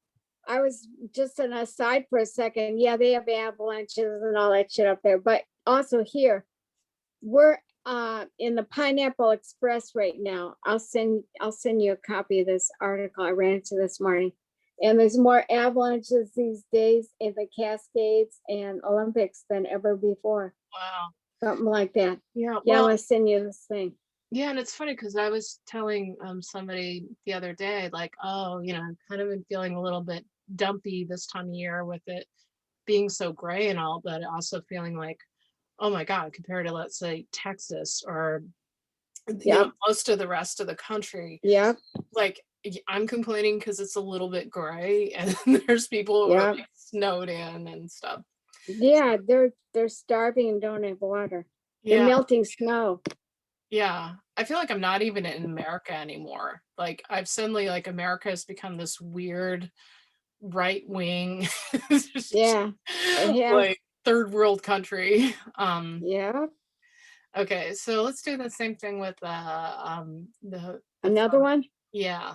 I was just an aside for a second. Yeah, they have avalanches and all that shit up there. But also here, we're in the Pineapple Express right now. I'll send you a copy of this article I ran into this morning. And there's more avalanches these days in the Cascades and Olympics than ever before. wow, Something like that. yeah. Yeah, I'm Well, gonna send you this thing. yeah, and it's funny because I was telling somebody the other day, like, oh, I've kind of been feeling a little bit dumpy this time of year with it being so gray and all, but also feeling like, oh my God, compared to let's say Texas or Yep, most of the rest of the country, yep, like I'm complaining because it's a little bit gray and there's people who are yep. like snowed in and stuff. Yeah, they're starving and don't have water. They're Yeah, melting snow. yeah. I feel like I'm not even in America anymore. Like I've suddenly like America has become this weird right wing Yeah, it has. like third world country. Yeah, Okay, so let's do the same thing with the another phone. one. Yeah,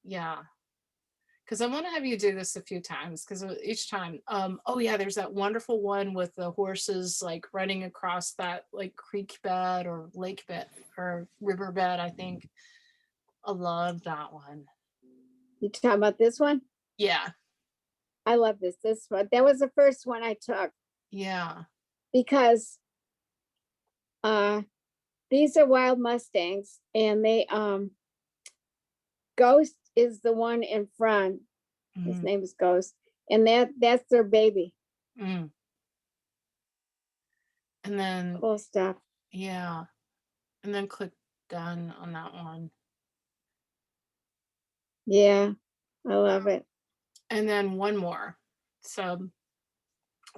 yeah. Because I want to have you do this a few times because each time, oh yeah, there's that wonderful one with the horses like running across that like creek bed or lake bed or river bed, I think. I love that one. You talking about this one? Yeah, I love this. This one. That was the first one I took yeah. because uh these are wild Mustangs and they Ghost is the one in front. His Mhm, name is Ghost. And that's their baby. mm. And then, Cool stuff. yeah, and then click done on that one. Yeah, I love it. And then one more. So,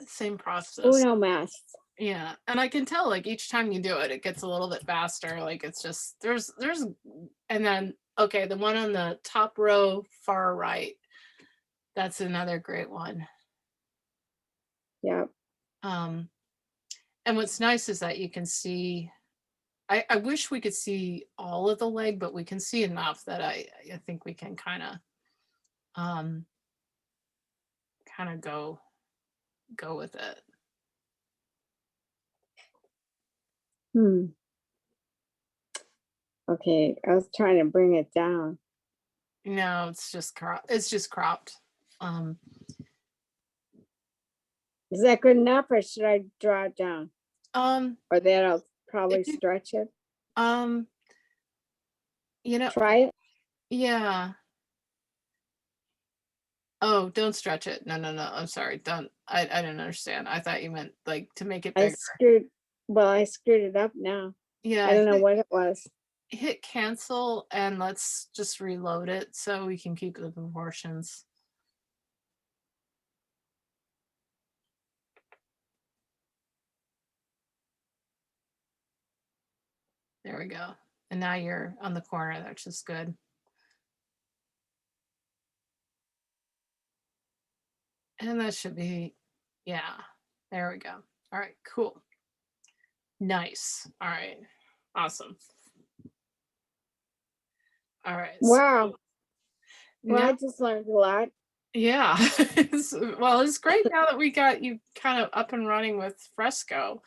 same process. Uno mas. Yeah, and I can tell like each time you do it, it gets a little bit faster. Like it's just and then okay, the one on the top row, far right, that's another great one. Yeah. Um, and what's nice is that you can see. I wish we could see all of the leg, but we can see enough that I think we can um kind of go with it. Hmm. Okay. I was trying to bring it down. No, it's just cropped. Um, Is that good enough or should I draw it down? um, Or that'll probably if you stretch it. um, you know, Try it. yeah. Oh, don't stretch it. No, no, no. I'm sorry. Don't. I didn't understand. I thought you meant like to make it I bigger. screwed, well, I screwed it up now. Yeah, I don't know what it was. hit cancel and let's just reload it so we can keep the proportions. There we go. And now you're on the corner. That's just good. And that should be, yeah, there we go. All right, cool. Nice. All right, awesome. All right. Wow. So Well, now, I just learned a lot. yeah. Well, it's great now that we got you kind of up and running with Fresco.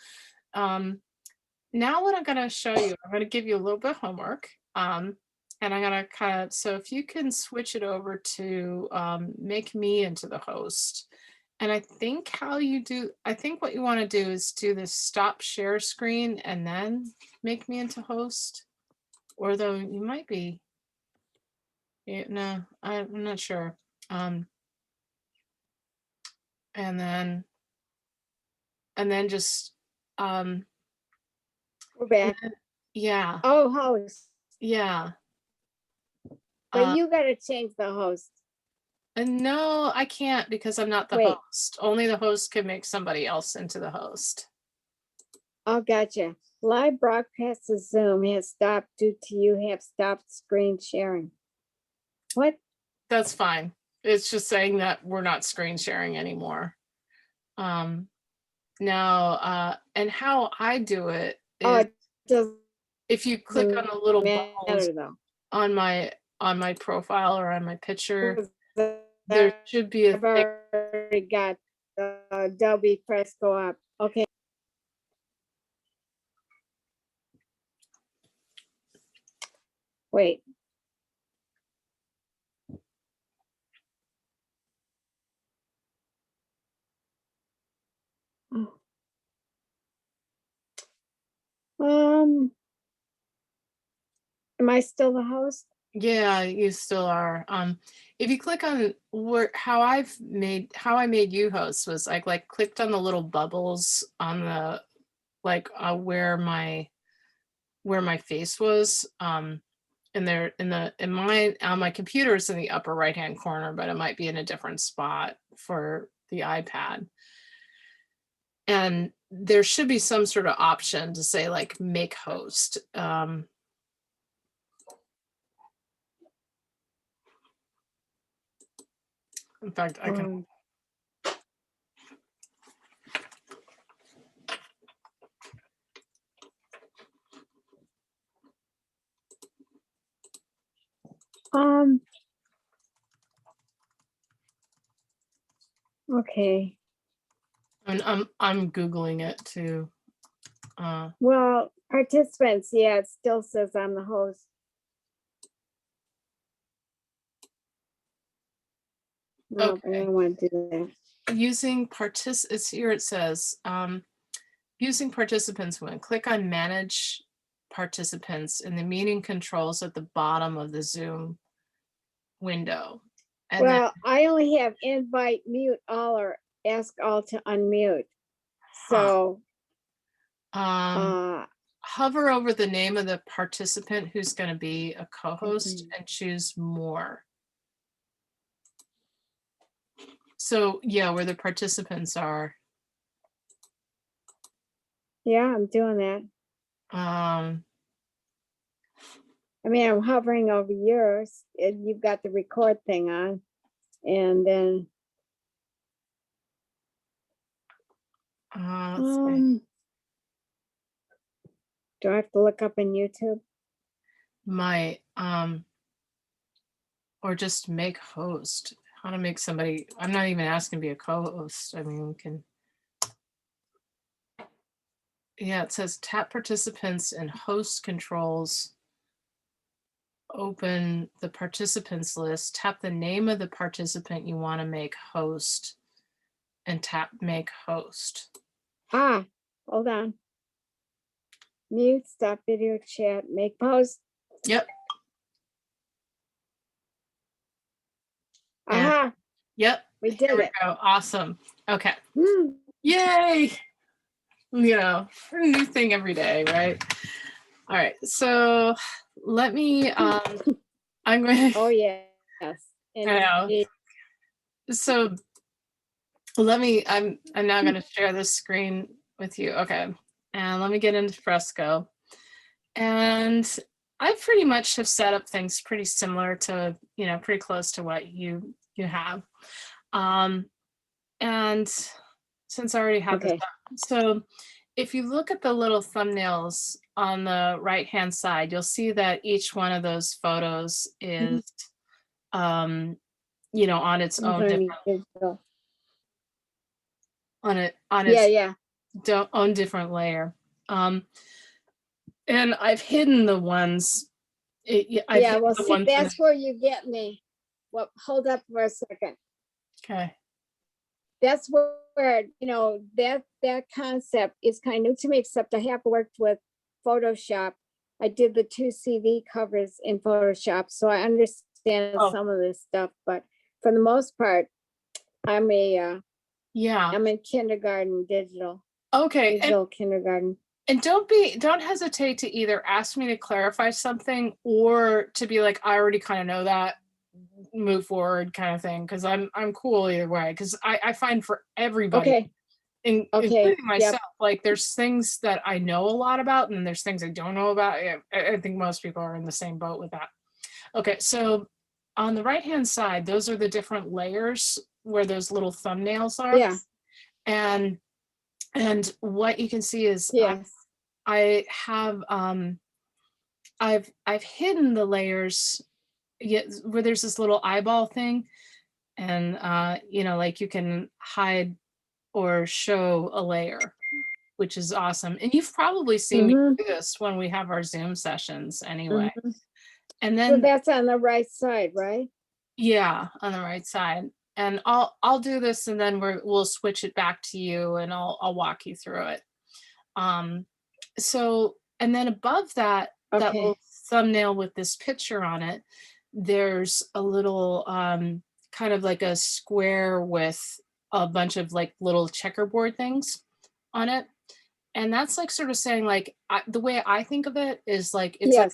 Now what I'm going to show you, I'm going to give you a little bit of homework. And I'm going to kind of, so if you can switch it over to make me into the host. And I think how you do, I think what you want to do is do this stop share screen and then make me into host. Or though you might be, yeah, no, I'm not sure. Um, and then just, um, We're back. yeah, Oh, host. yeah. But you got to change the host. And no, I can't because I'm not the Wait. host. Only the host can make somebody else into the host. Oh, gotcha. Live broadcast of Zoom has stopped due to you have stopped screen sharing. What? That's fine. It's just saying that we're not screen sharing anymore. Now, and how I do it Oh, is it doesn't if you click on the little bubbles matter though. on my profile or on my picture, 'Cause there should be a I've thing. already got Adobe Fresco up. Okay. Wait. Am I still the host? Yeah, you still are. If you click on how I made you host was like clicked on the little bubbles on the like where my face was. And there in my on my computer is in the upper right hand corner, but it might be in a different spot for the iPad. And there should be some sort of option to say like make host. In fact, I can. Okay. And I'm Googling it too. Well, participants, yeah, it still says I'm the host. No, Okay. I don't want to do that. Using it's here it says using participants when click on manage participants in the meeting controls at the bottom of the Zoom window. And well, I only have invite, mute all, or ask all to unmute. So hover over the name of the participant who's going to be a co-host and choose more. So yeah, where the participants are. Yeah, I'm doing that. I mean, I'm hovering over yours. You've got the record thing on, and then do I have to look up in YouTube? My or just make host. How to make somebody, I'm not even asking to be a co-host. I mean, we can. Yeah, it says tap participants and host controls. Open the participants list, tap the name of the participant you want to make host and tap make host. Hold on. Mute, stop video chat, make post. Yep. Aha. Yep. We Here did we it. go. Awesome. Okay. Woo. Yay. A new thing every day, right? All right. So let me, I'm going Oh, yes. I know. Indeed. So I'm now going to share this screen with you. Okay. And let me get into Fresco. And I pretty much have set up things pretty similar to, pretty close to what you have. And since I already have this Okay. up, so if you look at the little thumbnails on the right hand side, you'll see that each one of those photos Mhm. is on its own Learning different digital. on Yeah, its yeah. own different layer. And I've hidden the ones. I've Yeah, hidden well, the see, ones in. that's where you get me. Well, hold up for a second. Okay. That's where, that concept is kind of new to me, except I have worked with Photoshop. I did the 2 CD covers in Photoshop, so I understand Oh, some of this stuff, but for the most part, I'm yeah. in kindergarten digital, Okay. digital kindergarten. And don't hesitate to either ask me to clarify something or to be like, I already kind of know that, move forward kind of thing. Cause I'm cool either way. Cause I find for everybody, Okay, okay, including yep, myself, like there's things that I know a lot about and there's things I don't know about. Yeah, I think most people are in the same boat with that. Okay. So on the right-hand side, those are the different layers where those little thumbnails are. yeah, And what you can see is yes, I have I've hidden the layers yet where there's this little eyeball thing and like you can hide or show a layer, which is awesome. And you've probably seen me mm-hmm, do this when we have our Zoom sessions anyway. mm-hmm. And So then that's on the right side, right? yeah, on the right side. And I'll do this and then we'll switch it back to you and I'll walk you through it. Um so and then above that Okay, little thumbnail with this picture on it, there's a little kind of like a square with a bunch of like little checkerboard things on it. And that's like sort of saying like the way I think of it is like yes,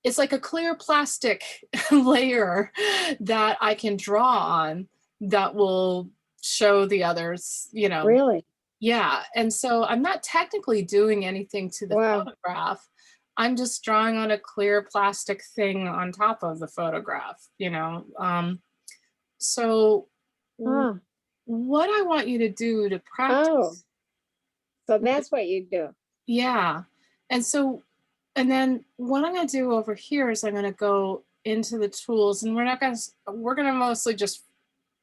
it's like a clear plastic layer that I can draw on that will show the others, really? yeah, and so I'm not technically doing anything to the Wow. photograph. I'm just drawing on a clear plastic thing on top of the photograph, So w- Huh. what I want you to do to Oh, practice, so that's what you do. yeah. And so, and then what I'm going to do over here is I'm going to go into the tools and we're going to mostly just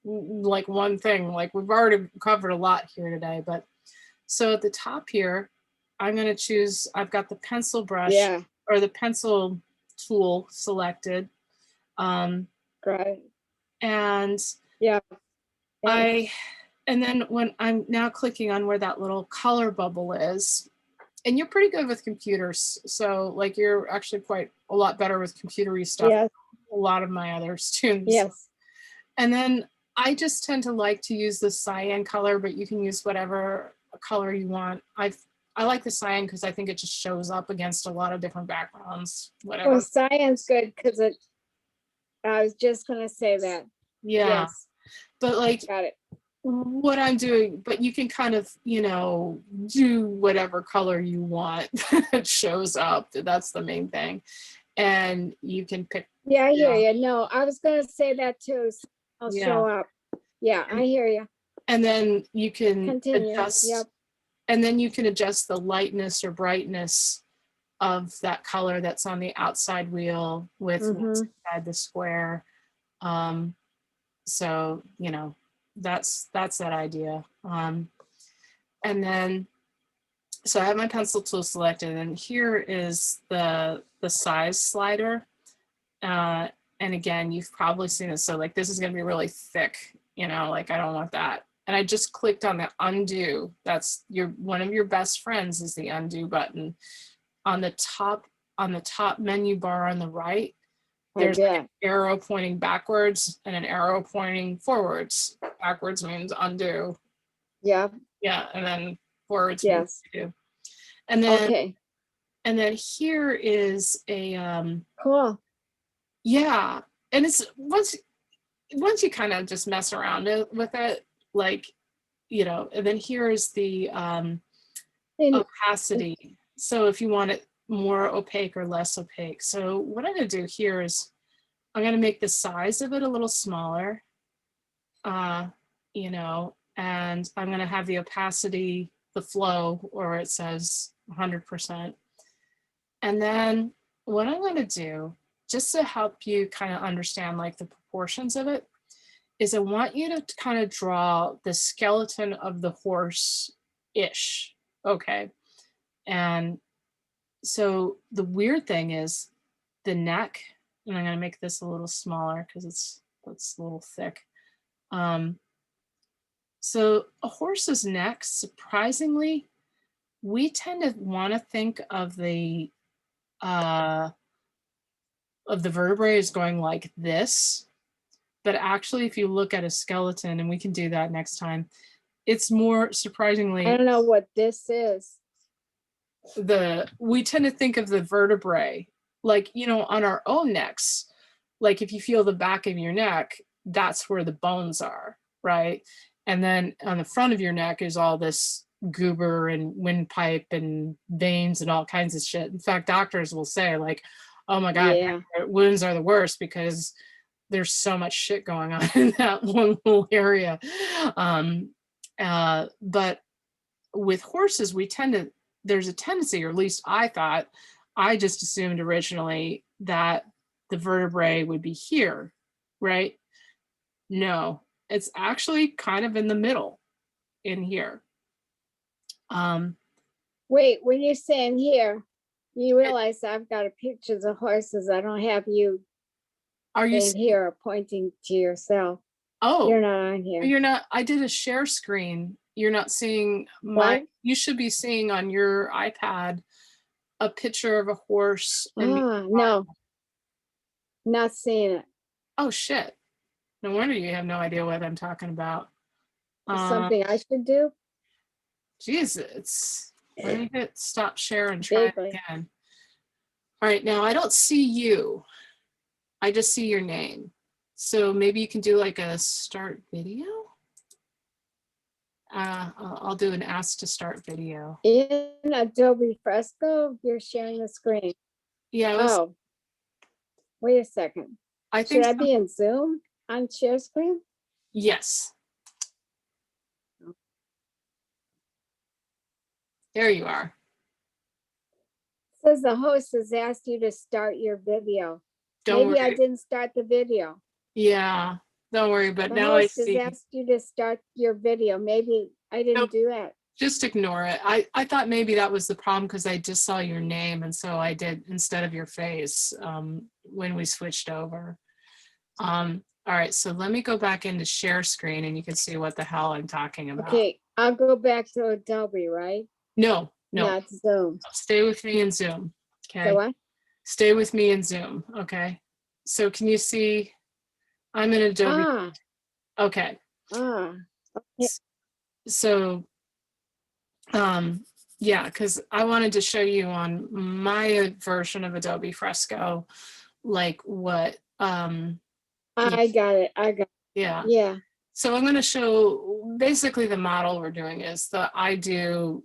like one thing, like we've already covered a lot here today, but so at the top here, I'm going to choose, I've got the pencil brush Yeah, or the pencil tool selected. Um, right. and Yeah. And I, and then when I'm now clicking on where that little color bubble is, and you're pretty good with computers. So like you're actually quite a lot better with computery stuff. yes, A lot of my other students. yes. And then I just tend to like to use the cyan color, but you can use whatever color you want. I like the cyan because I think it just shows up against a lot of different backgrounds, Well, whatever. science good because I was just gonna say that. Yeah. Yes, But like got it. what I'm doing, but you can kind of, do whatever color you want. It shows up. That's the main thing. And you can pick, Yeah, I hear yeah. you. No, I was gonna say that too. I'll Yeah. show up. Yeah, I hear you. And then you can Continue. adjust, Yep. and then you can adjust the lightness or brightness of that color that's on the outside wheel with what's Mm-hmm. inside the square. Um, so that's that idea. And then so I have my pencil tool selected, and here is the size slider. And again, you've probably seen this. So like this is going to be really thick, like I don't want that. And I just clicked on the undo. That's one of your best friends is the undo button on the top menu bar on the right. there's like bet. an arrow pointing backwards and an arrow pointing forwards. Backwards means undo. Yeah, Yeah, and then forwards means yes. do. And then Okay, here is a cool. yeah, and it's once you kind of just mess around with it, like, you know, and then here is the And opacity. So if you want it more opaque or less opaque. So what I'm going to do here is I'm going to make the size of it a little smaller, you know, and I'm going to have the opacity, the flow, or it says 100%. And then what I'm going to do, just to help you kind of understand like the proportions of it, is I want you to kind of draw the skeleton of the horse-ish, okay? And so the weird thing is the neck, and I'm going to make this a little smaller because it's a little thick. So a horse's neck, surprisingly, we tend to want to think of the vertebrae as going like this, but actually, if you look at a skeleton, and we can do that next time, it's more I surprisingly don't know what this is. we tend to think of the vertebrae like, you know, on our own necks. Like if you feel the back of your neck, that's where the bones are, right? And then on the front of your neck is all this goober and windpipe and veins and all kinds of shit. In fact, doctors will say like, oh my God, Yeah, wounds are the worst because there's so much shit going on in that one little area. But with horses, there's a tendency, or at least I thought, I just assumed originally that the vertebrae would be here, right? No, it's actually kind of in the middle in here. wait, when you're saying here, you realize I've got a pictures of horses. I don't have you Are you saying here or pointing to yourself. You're oh, not on here. you're not, I did a share screen. You're not seeing What? you should be seeing on your iPad a picture of a horse and me. No, not seeing it. Oh shit. No wonder you have no idea what I'm talking about. Is something I should do? Geez, let me hit stop share and try it Vaguely. again. All right, now I don't see you. I just see your name. So maybe you can do like a start video. I'll do an ask to start video. In Adobe Fresco, you're sharing the screen. Yeah, Oh, wait a second. I Should think I be in Zoom on share screen? yes. There you are. Says the host has asked you to start your video. Don't Maybe I worry. didn't start the video. Yeah, don't worry. But The now I host has see. asked you to start your video. Maybe I didn't do that. Just ignore it. I thought maybe that was the problem because I just saw your name, and so I did instead of your face when we switched over. All right, so let me go back into share screen and you can see what the hell I'm talking about. Okay, I'll go back to Adobe, right? No, Not Zoom. stay with me in Zoom. Okay. So what? Stay with me in Zoom. Okay. So can you see I'm in Adobe? Ah, Okay. okay. So yeah, because I wanted to show you on my version of Adobe Fresco, like what I got it. I got it. yeah. Yeah. So I'm going to show basically the model we're doing is the I do,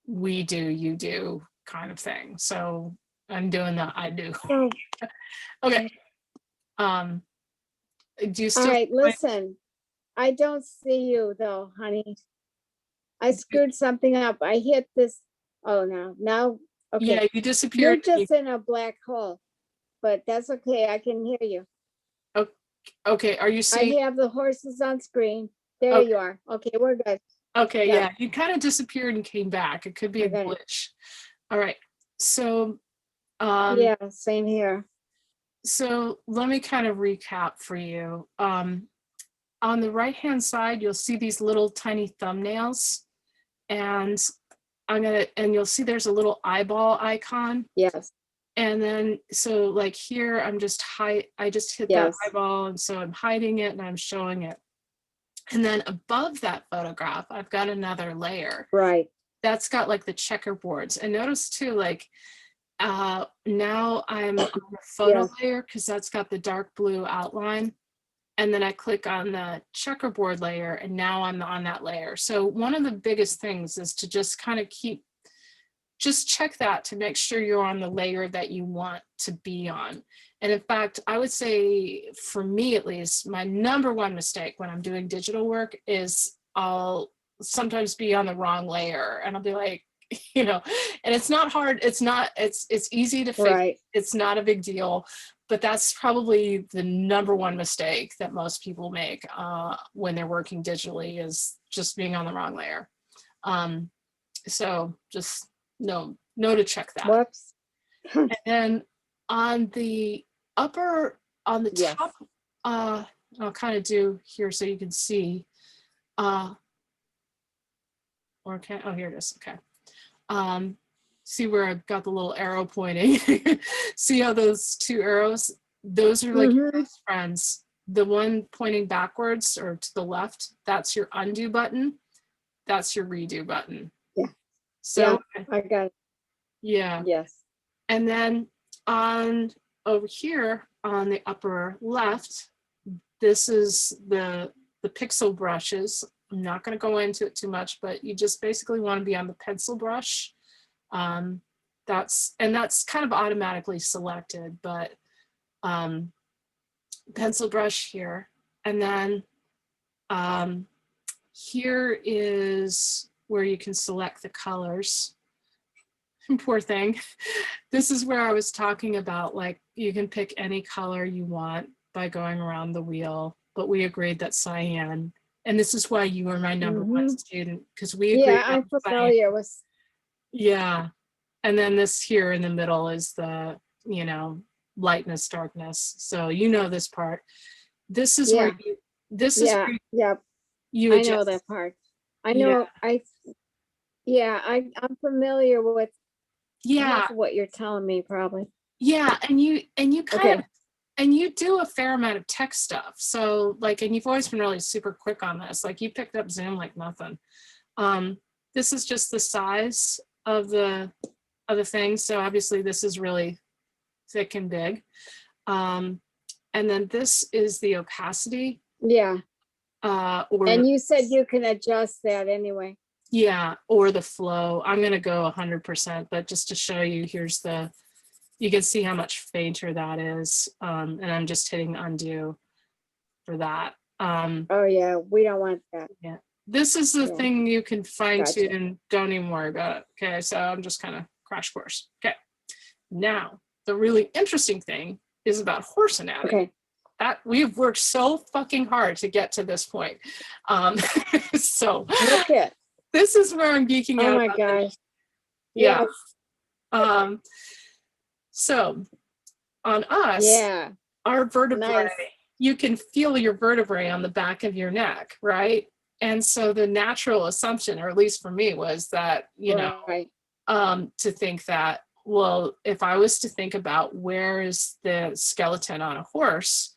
we do, you do kind of thing. So I'm doing the I do. Oh, Okay. Do you all still right, listen. I don't see you though, honey. I screwed something up. I hit this. Oh, now, okay. Yeah, you You're disappeared. just in a black hole, but that's okay. I can hear you. Okay, are you I seeing? have the horses on screen. There Okay. you are. Okay, we're good. Okay, Yeah. yeah, you kind of disappeared and came back. It could be a Okay. glitch. All right, so Yeah, same here. so let me kind of recap for you. On the right-hand side, you'll see these little tiny thumbnails, and and you'll see there's a little eyeball icon. Yes. And then, so like here, I just hit that Yes. eyeball, and so I'm hiding it and I'm showing it. And then above that photograph, I've got another layer Right. that's got like the checkerboards. And notice too, like now I'm on the photo Yes. layer because that's got the dark blue outline. And then I click on the checkerboard layer, and now I'm on that layer. So one of the biggest things is to just kind of just check that to make sure you're on the layer that you want to be on. And in fact, I would say, for me at least, my number one mistake when I'm doing digital work is I'll sometimes be on the wrong layer, and I'll be like, and it's not hard. It's easy to fix. Right. It's not a big deal, but that's probably the number one mistake that most people make when they're working digitally, is just being on the wrong layer. So just know to check that. Whoops. And then on the Yes. top, I'll kind of do here so you can see, or can, oh, here it is. Okay. See where I've got the little arrow pointing. See how those two arrows, those are like your best friends. The one pointing backwards or to the left, that's your undo button. That's your redo button. Yeah. So I got it. Yeah. Yes. And then over here on the upper left, this is the pixel brushes. I'm not going to go into it too much, but you just basically want to be on the pencil brush. That's kind of automatically selected, but pencil brush here. And then here is where you can select the colors. Poor thing. This is where I was talking about, like, you can pick any color you want by going around the wheel, but we agreed that cyan, and this is why you were my number one student, because we agreed. Yeah, I'm familiar with. Yeah. And then this here in the middle is the, lightness, darkness. So this part. This is where you, this is where you I adjust. know that part. I know. I'm familiar with half of what you're telling me, probably. Yeah, and you kind of, and you do a fair amount of tech stuff. So like, and you've always been really super quick on this. Like, you picked up Zoom like nothing. This is just the size of the thing. So obviously this is really thick and big. And then this is the opacity. Yeah. And you said you can adjust that anyway. Yeah, or the flow. I'm going to go 100%, but just to show you, here's you can see how much fainter that is. And I'm just hitting undo for that. Oh yeah, we don't want that. Yeah. This is the thing you can fine tune. Don't even worry about it. Okay, so I'm just kind of crash course. Okay. Now, the really interesting thing is about horse anatomy. Okay. That we've worked so fucking hard to get to this point. So look at. This is where I'm geeking out. Oh my gosh. Yeah. Yes. So on us, our vertebrae, you can feel your vertebrae on the back of your neck, right? And so the natural assumption, or at least for me, was that, to think that, well, if I was to think about where is the skeleton on a horse,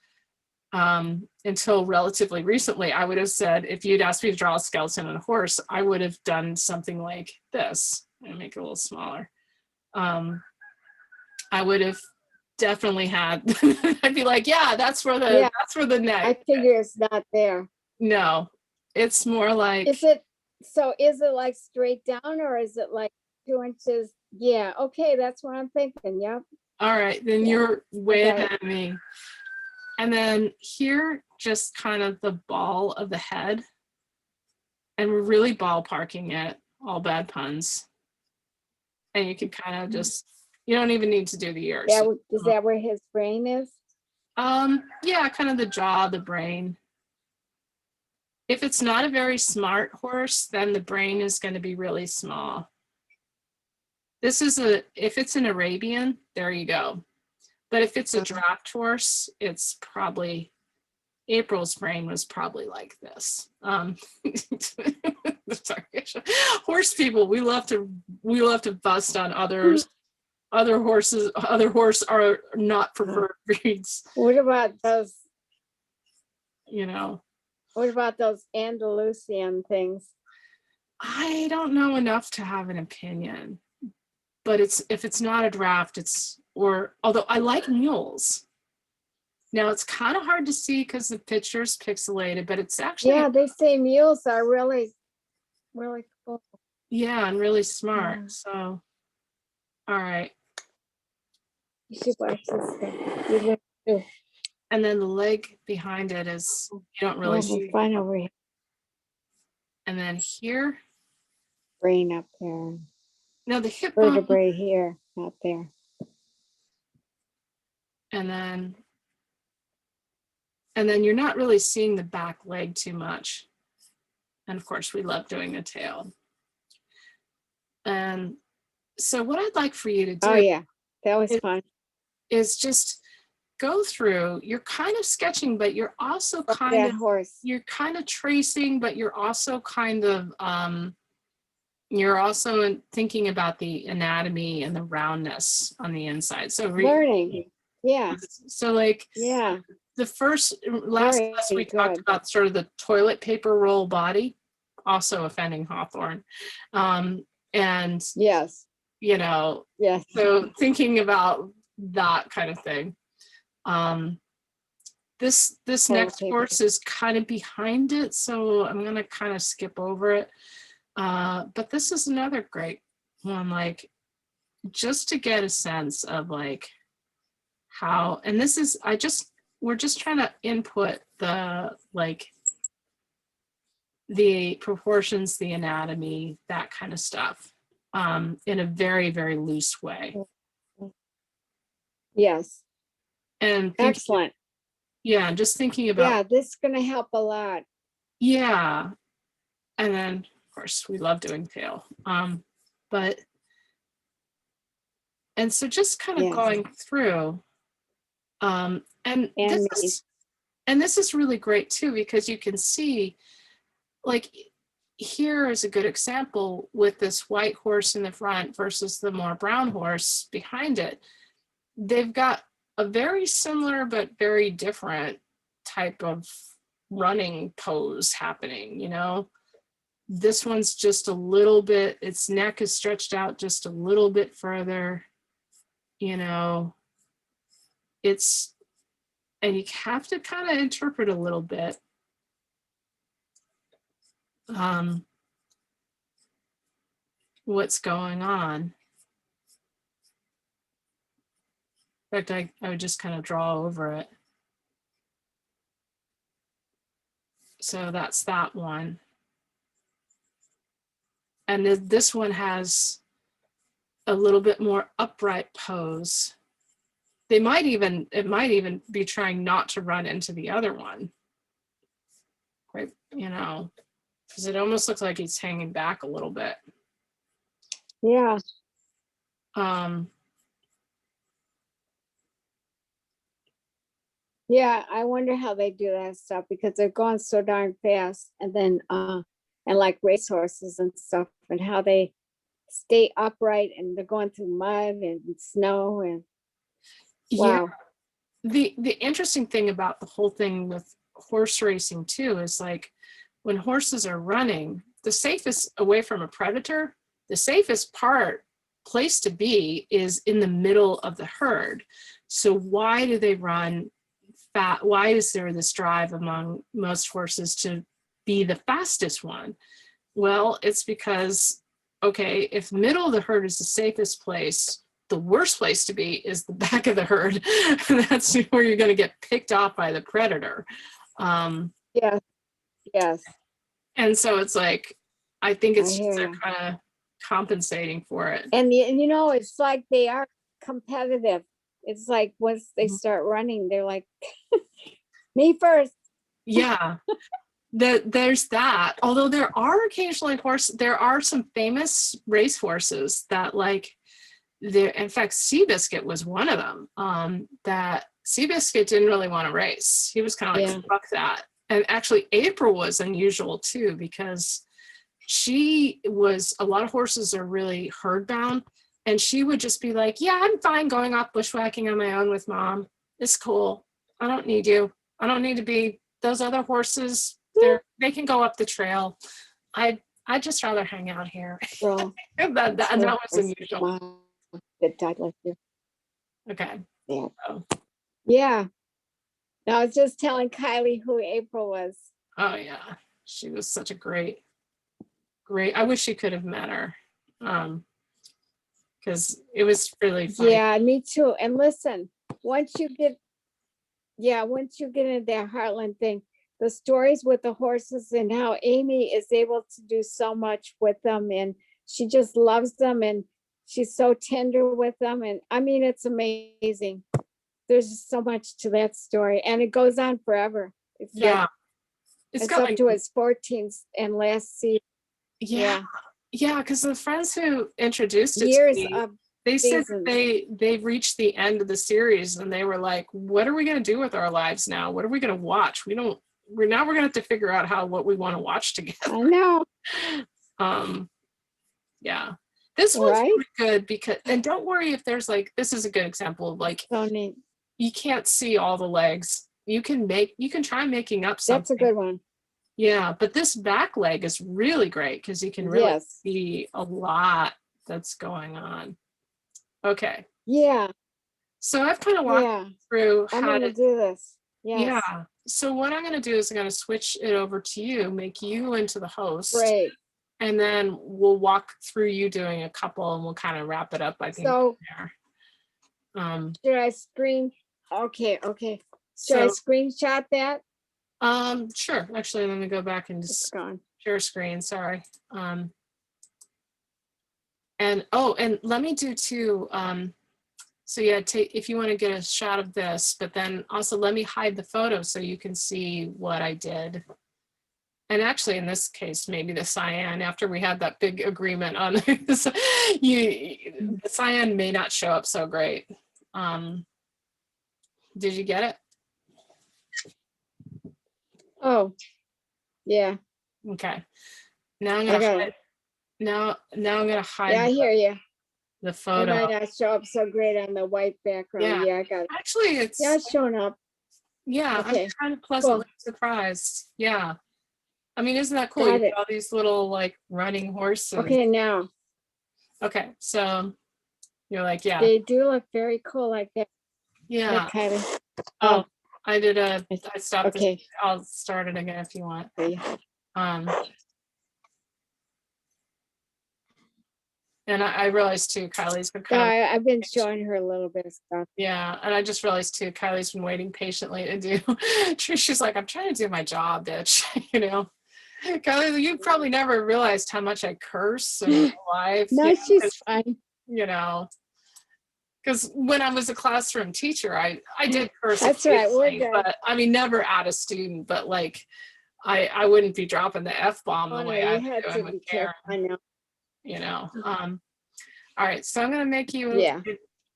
until relatively recently, I would have said, if you'd asked me to draw a skeleton on a horse, I would have done something like this. I'm gonna make it a little smaller. I would have definitely had, I'd be like, yeah, that's where the neck. I figure it's not there. No, it's more like. Is it like straight down, or is it like 2 inches? Yeah. Okay. That's what I'm thinking. Yep. All right. Then you're way ahead of me. And then here, just kind of the ball of the head. And we're really ballparking it, all bad puns. And you can kind of just, you don't even need to do the ears. Yeah, is that where his brain is? Yeah, kind of the jaw, the brain. If it's not a very smart horse, then the brain is going to be really small. This is if it's an Arabian, there you go. But if it's a draft horse, it's probably, April's brain was probably like this. Sorry. Horse people, we love to bust on others other horse are not preferred breeds, What about those, you know. what about those Andalusian things? I don't know enough to have an opinion, but if it's not a draft, although I like mules. Now it's kind of hard to see because the picture's pixelated, but it's actually, Yeah, they say mules are really, really cool. yeah, and really smart. Yeah. So, all right. You should watch this thing. You look too. And then the leg behind it is, you don't really Oh, see. fun over here. And then here, Brain up there. now the hip bone, Vertebrae here, not there. and then you're not really seeing the back leg too much. And of course, we love doing the tail. And so what I'd like for you to do Oh yeah, that was is, fun. is just go through, you're kind of sketching, but you're also Look at kind that of, horse. you're kind of tracing, but you're also kind of, you're also thinking about the anatomy and the roundness on the inside. So, Learning. Yeah, so like yeah. the last Very class we talked good. about sort of the toilet paper roll body, also offending Hawthorne. And, Yes, you know, yes. so thinking about that kind of thing. This Toilet next paper. course is kind of behind it, so I'm gonna kind of skip over it. But this is another great one, like just to get a sense of like how, and this is, we're just trying to input the the proportions, the anatomy, that kind of stuff, in a very, very loose way. Yes, And excellent. yeah, just thinking about, Yeah, this is gonna help a lot. yeah. And then of course we love doing tail. But, and so just kind of Yes. going through, and And this is really great too, because you can see, like, here is a good example with this white horse in the front versus the more brown horse behind it. They've got a very similar but very different type of running pose happening, you know. This one's just a little bit, its neck is stretched out just a little bit further, you know. And you have to kind of interpret a little bit. What's going on. In fact, I would just kind of draw over it. So that's that one. And this one has a little bit more upright pose. It might even be trying not to run into the other one. Right, you know, because it almost looks like he's hanging back a little bit. yeah, yeah, I wonder how they do that stuff because they're going so darn fast, and then and like racehorses and stuff, and how they stay upright, and they're going through mud and snow, and yeah. wow. The interesting thing about the whole thing with horse racing too is, like, when horses are running, the safest away from a predator, the safest place to be is in the middle of the herd. So why do they run fat? Why is there this drive among most horses to be the fastest one? Well, it's because, okay, if middle of the herd is the safest place, the worst place to be is the back of the herd. That's where you're going to get picked off by the predator. Yes, yes. And so it's like, I think it's I just hear they're ya. kind of compensating for it. And you know, it's like they are competitive. It's like once they start running, they're like, me first. Yeah, there's that. Although there are occasionally there are some famous race horses that, like, in fact, Seabiscuit was one of them. That Seabiscuit didn't really want to race. He was kind of like, Yeah. fuck that. And actually, April was unusual too, because a lot of horses are really herd bound, And she would just be like, yeah, I'm fine going off bushwhacking on my own with mom. It's cool. I don't need you. I don't need to be those other horses. They can go up the trail. I'd just rather hang out here. Well, And that was was unusual. mom that died like you. Okay. Yeah. Oh. Yeah. I was just telling Kylie who April was. Oh yeah. She was such a great. I wish you could have met her. Because it was really funny. Yeah, me too. And listen, once you get into that Heartland thing, the stories with the horses and how Amy is able to do so much with them, and she just loves them, and she's so tender with them. And I mean, it's amazing. There's just so much to that story, and it goes on forever. It's Yeah. like, It's it's got up to its 14th and last season. yeah. Yeah, because the friends who introduced it Years to me, of they said that seasons. they reached the end of the series and they were like, what are we going to do with our lives now? What are we going to watch? We're going to have to figure out what we want to watch together. I know. Yeah. This one's Right? really good because, and don't worry if there's like, this is a good example of like, So neat. you can't see all the legs. You can try making up something. That's a good one. Yeah, but this back leg is really great because you can really Yes. see a lot that's going on. Okay, Yeah. so I've kind of walked through I'm how gonna to do this. Yes. Yeah. So what I'm going to do is I'm going to switch it over to you, make you into the host, Great. and then we'll walk through you doing a couple, and we'll kind of wrap it up. I think. So there. should I screen? Okay. Should I screenshot that? Sure. Actually, let me go back and It's just gone. share screen. Sorry. And let me do too. So yeah, if you want to get a shot of this, but then also let me hide the photo so you can see what I did. And actually, in this case, maybe the cyan, after we had that big agreement on this, the cyan may not show up so great. Did you get it? Oh, yeah. Okay. Now I'm gonna hide. Now I'm gonna hide. Yeah, I hear you. The It photo. might not show up so great on the white background. Yeah, I got it. Actually, it's showing up. Yeah, Okay. I'm kind of pleasantly surprised. Yeah. I mean, isn't that cool? Got You it. got all these little like running horses. Okay, now. Okay, so you're like, yeah. They do look very cool like that. Yeah. Kind of. Oh, I stopped. Okay. I'll start it again if you want. Okay. And I realized too, Kylie's been Yeah, I've been showing her a little bit of stuff. Yeah, and I just realized too, Kylie's been waiting patiently to do. She's like, I'm trying to do my job, bitch. You know, Kylie, you probably never realized how much I curse in real life. No, she's fine. You know, because when I was a classroom teacher, I did curse. That's right. We're good. But I mean, never at a student. But like, I wouldn't be dropping the F-bomb the way I had to be careful. I know. You know. All right, so I'm gonna make you. Yeah.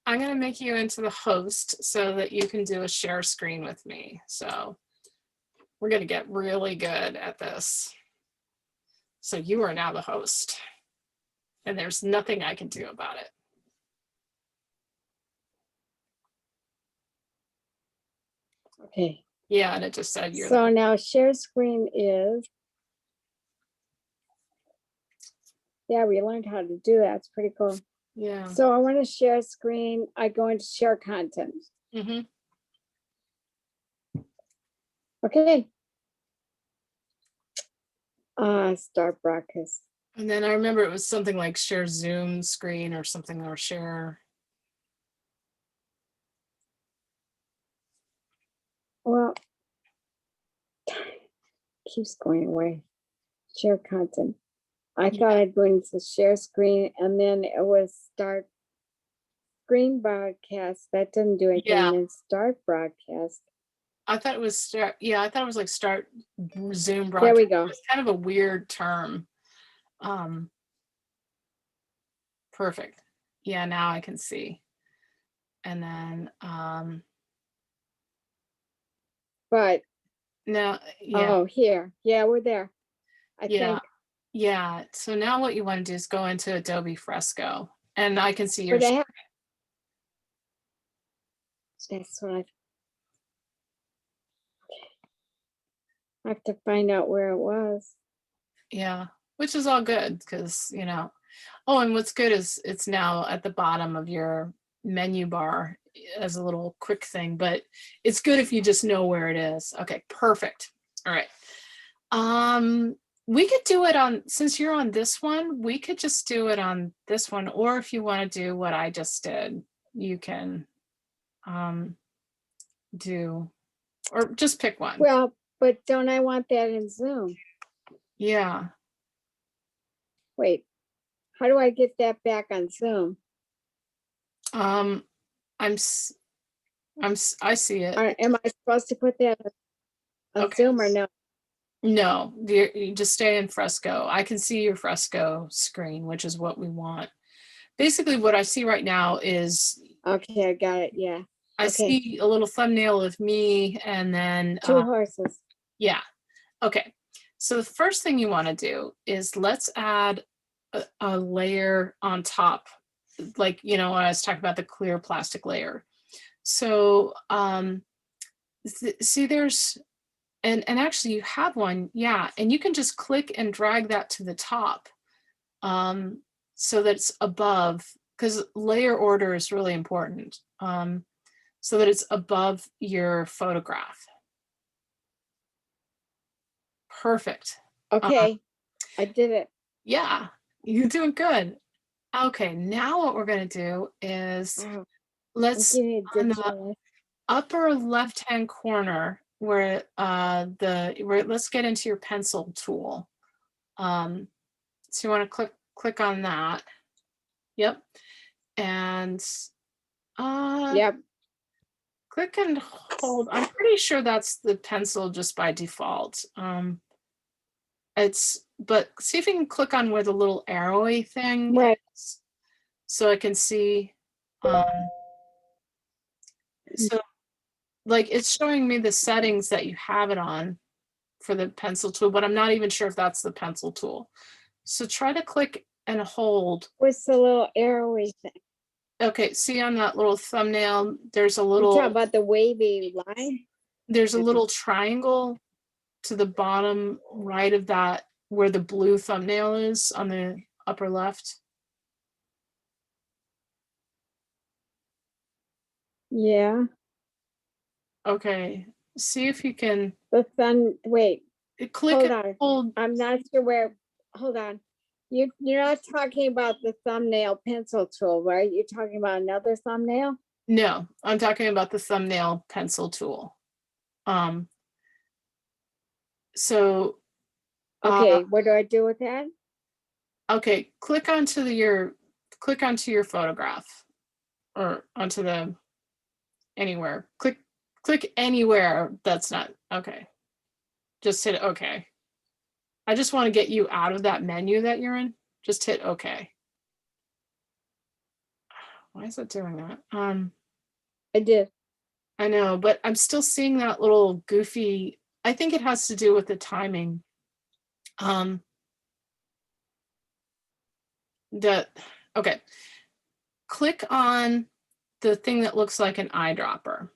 I'm gonna make you into the host so that you can do a share screen with me. So we're gonna get really good at this. So you are now the host, and there's nothing I can do about it. Okay. Yeah, and it just said you're. So now share screen is. Yeah, we learned how to do that. It's pretty cool. Yeah. So I want to share screen. I go into share content. Mm-hmm. Okay. Start broadcast. And then I remember it was something like share Zoom screen or something, or share. Well, keeps going away. Share content. I thought I'd go into share screen and then it was start screen broadcast. That didn't do anything. Yeah. And then start broadcast. I thought it was start. Yeah, I thought it was like start Zoom broadcast. There we go. It's kind of a weird term. Perfect. Yeah, now I can see. And then but now, yeah. Oh, here. Yeah, we're there. I think. Yeah. So now what you want to do is go into Adobe Fresco. and I can see your, But I have. That's what I have to find out where it was. yeah, which is all good because, you know, oh, and what's good is it's now at the bottom of your menu bar as a little quick thing, but it's good if you just know where it is. Okay, perfect. All right. We could do it on, since you're on this one, we could just do it on this one, or if you want to do what I just did, you can do, or just pick one. Well, but don't I want that in Zoom? Yeah. Wait, how do I get that back on Zoom? I see it. Am I supposed to put that on Okay. Zoom or no? No, you just stay in Fresco. I can see your Fresco screen, which is what we want. Basically, what I see right now is Okay, I got it. Yeah. I Okay. see a little thumbnail of me and then Two horses. yeah. Okay. So the first thing you want to do is let's add a layer on top, like, you know, when I was talking about the clear plastic layer. So see, there's and actually you have one, yeah, and you can just click and drag that to the top, so that it's above, because layer order is really important, so that it's above your photograph. Perfect. Okay, I did it. Yeah, you're doing good. Okay, now what we're gonna do is Wow, let's I'm getting on the digital. upper left-hand corner where let's get into your pencil tool. So you want to click on that. Yep. And Yep. click and hold. I'm pretty sure that's the pencil just by default. But see if you can click on where the little arrowy thing Right. is, so I can see. So like it's showing me the settings that you have it on for the pencil tool, but I'm not even sure if that's the pencil tool. So try to click and hold. What's the little arrowy thing? Okay, see on that little thumbnail, there's a You little, talking about the wavy line? there's a little triangle to the bottom right of that where the blue thumbnail is on the upper left. Yeah. Okay, see if you can The sun. Wait. click Hold and on. hold. I'm not sure where. Hold on. You're not talking about the thumbnail pencil tool, right? You're talking about another thumbnail? No, I'm talking about the thumbnail pencil tool. So Okay, what do I do with that? okay, click onto your photograph, or onto the anywhere. Click anywhere that's not okay. Just hit okay. I just want to get you out of that menu that you're in. Just hit okay. Why is it doing that? I did. I know, but I'm still seeing that little goofy. I think it has to do with the timing. Okay. Click on the thing that looks like an eyedropper.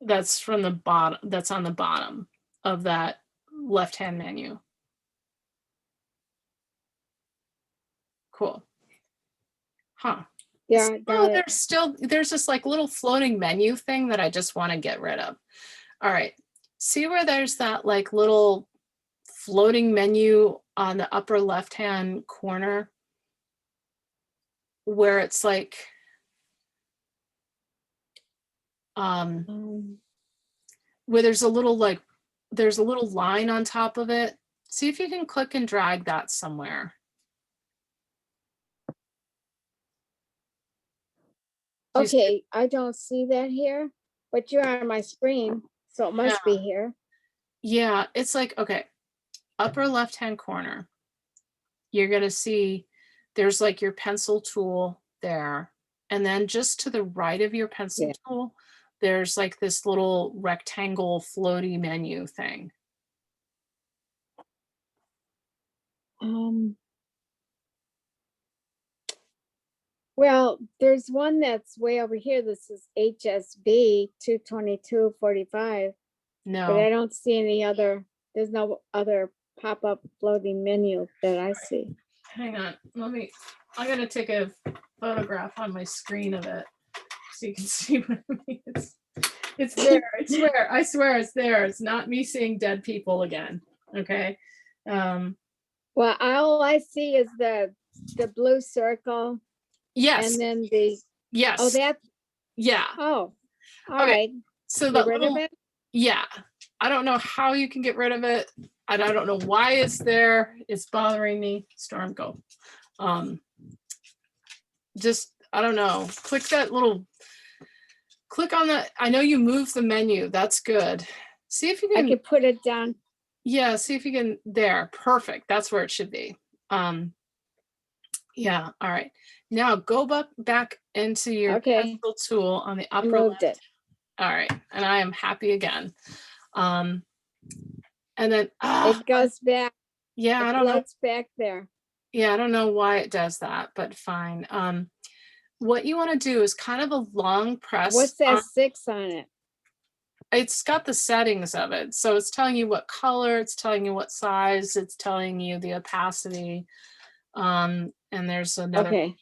That's from the bottom, that's on the bottom of that left-hand menu. Cool. Huh. Yeah, got it. There's this like little floating menu thing that I just want to get rid of. All right. See where there's that like little floating menu on the upper left-hand corner where it's like where there's a little line on top of it. See if you can click and drag that somewhere. Okay, I don't see that here, but you're on my screen, so it must be here. Yeah, it's like, okay, upper left-hand corner. You're gonna see there's like your pencil tool there. And then just to the right of your pencil tool, there's like this little rectangle floaty menu thing. Well, there's one that's way over here. This is HSB 22245, but No. I don't see any other, there's no other pop-up floating menu that I see. Hang on, I'm gonna take a photograph on my screen of it so you can see what I mean. It's there, I swear it's there. It's not me seeing dead people again, okay? Well, all I see is the blue circle Yes, and then the, yes, oh, that, yeah. oh, all Okay, right. so Get that rid of little, it? yeah, I don't know how you can get rid of it. And I don't know why it's there. It's bothering me. Storm, go. Just, I don't know. Click that little, click on that. I know you moved the menu. That's good. See if you I can, could put it down. yeah, see if you can, there, perfect. That's where it should be. Yeah, all right. Now go back into your Okay. pencil tool on the I upper moved left. it. All right, and I am happy again. And then, It goes back, yeah, I it don't know. floats back there. Yeah, I don't know why it does that, but fine. What you want to do is kind of a long press. What's that 6 on it? It's got the settings of it. So it's telling you what color, it's telling you what size, it's telling you the opacity. And there's another. Okay.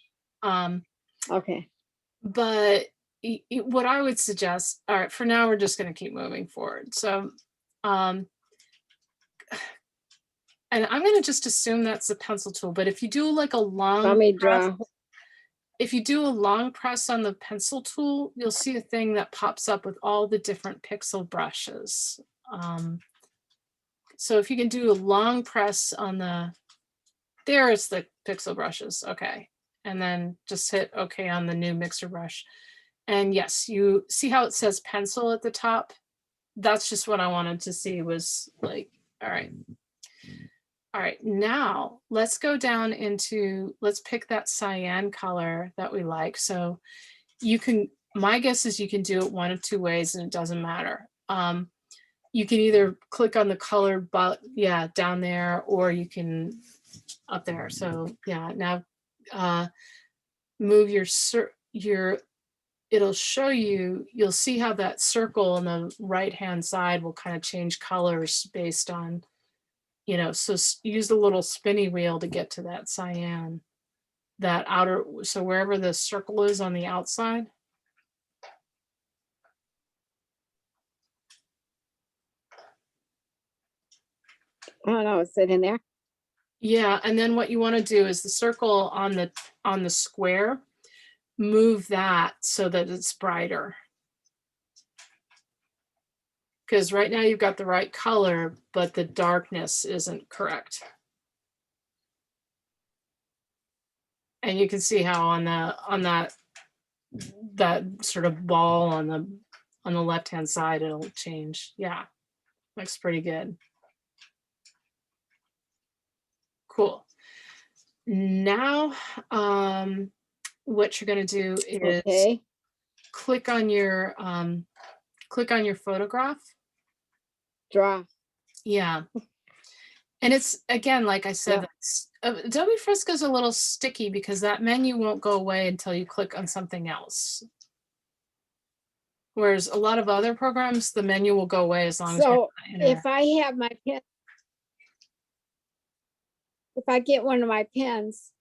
Um, Okay. but what I would suggest, all right, for now, we're just going to keep moving forward. So, and I'm going to just assume that's the pencil tool, but if you do like a long Let me press, draw. if you do a long press on the pencil tool, you'll see a thing that pops up with all the different pixel brushes. So if you can do a long press on the, there's the pixel brushes, okay. And then just hit okay on the new mixer brush. And yes, you see how it says pencil at the top? That's just what I wanted to see was like, all right. All right, now let's go down into, let's pick that cyan color that we like. So you can, my guess is you can do it one of two ways and it doesn't matter. You can either click on the color, but yeah, down there, or you can up there. So yeah, now move your, it'll show you, you'll see how that circle on the right-hand side will kind of change colors based on, you know, so use the little spinny wheel to get to that cyan, that outer, so wherever the circle is on the outside. Oh no, it's sitting there. Yeah, and then what you want to do is the circle on the square, move that so that it's brighter. Because right now you've got the right color, but the darkness isn't correct. And you can see how on that sort of ball on the left-hand side, it'll change. Yeah, looks pretty good. Cool. Now, what you're going to do is Okay. click on your photograph. Draw. Yeah. And it's, again, like I said, Adobe Fresco is a little sticky because that menu won't go away until you click on something else. Whereas a lot of other programs, the menu will go away as long as So you're not if I have my pen, if I get one of my pens,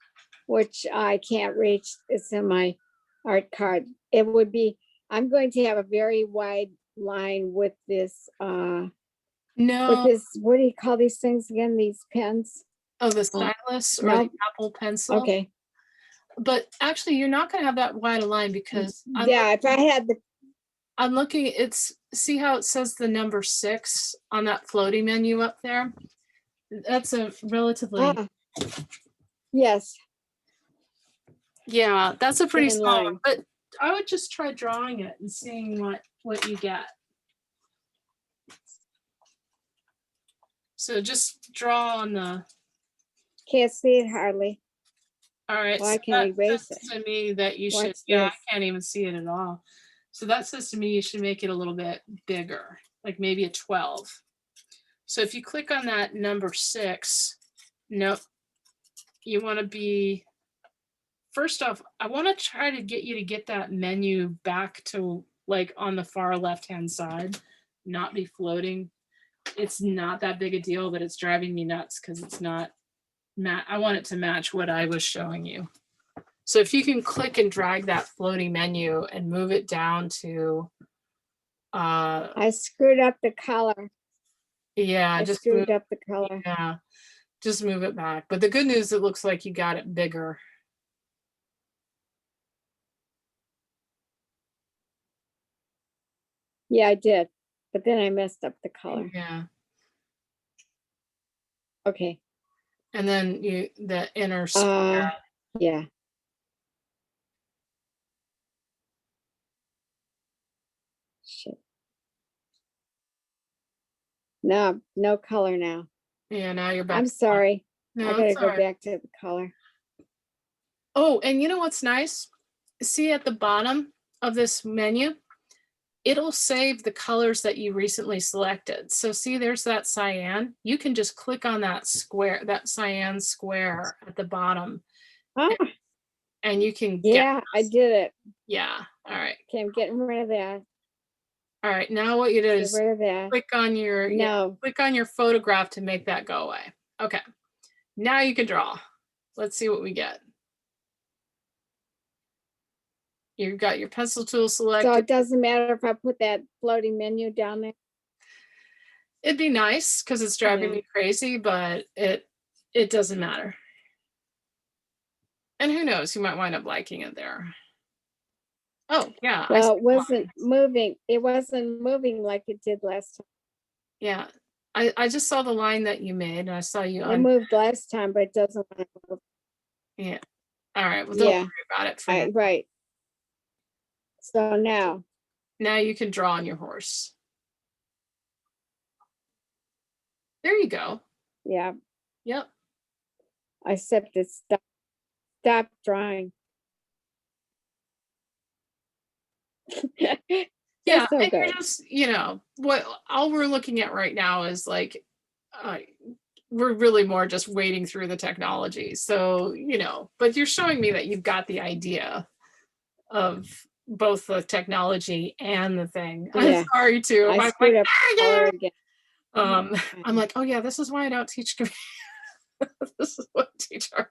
which I can't reach, it's in my art card, it would be, I'm going to have a very wide line with this, No. what do you call these things again? These pens? Oh, the stylus or no. the Apple Pencil. Okay. But actually, you're not going to have that wide a line because Yeah, if I had the, I'm looking, it's, see how it says the number 6 on that floating menu up there? That's a relatively, yes, yeah, that's a pretty thin small one, line. but I would just try drawing it and seeing what you get. So just draw on the, Can't see it hardly. all right, Well, I so can that erase says it. to me that you should, What's yeah, this? I can't even see it at all. So that says to me you should make it a little bit bigger, like maybe a 12. So if you click on that number 6, nope, you want to be first off, I want to try to get you to get that menu back to like on the far left-hand side, not be floating. It's not that big a deal, but it's driving me nuts because it's not I want it to match what I was showing you. So if you can click and drag that floating menu and move it down to I screwed up the color. yeah, I just move, screwed up the color. yeah, just move it back. But the good news, it looks like you got it bigger. Yeah, I did. But then I messed up the color. Yeah. Okay. And then the inner square. Yeah. Shit. No, no color now. Yeah, now you're back. I'm sorry. No, I gotta it's all go right. back to the color. Oh, and you know what's nice? See at the bottom of this menu, it'll save the colors that you recently selected. So see, there's that cyan. You can just click on that square, that cyan square at the bottom, Oh, and you can get, yeah, I did it. yeah. All right. Okay, I'm getting rid of that. All right. Now what you do Get is rid of that. click on your, No. click on your photograph to make that go away. Okay. Now you can draw. Let's see what we get. You've got your pencil tool So selected. it doesn't matter if I put that floating menu down there. It'd be nice because it's driving Yeah. me crazy, but it doesn't matter. And who knows, you might wind up liking it there. Oh, yeah. Well, it wasn't moving. It wasn't moving like it did last time. Yeah. I just saw the line that you made, and I saw you It on. moved last time, but it doesn't want to move. Yeah. All right. Well, don't Yeah. worry about it for now. Right. So now. Now you can draw on your horse. There you go. Yeah. Yep. I said to stop drawing. Yeah. So And you're good. just, what all we're looking at right now is like, we're really more just wading through the technology. So, but you're showing me that you've got the idea of both the technology and the thing. Yeah. I'm sorry too. I I'm screwed like, up the color again. I'm like, oh yeah, this is why I don't teach. This is what I teach her.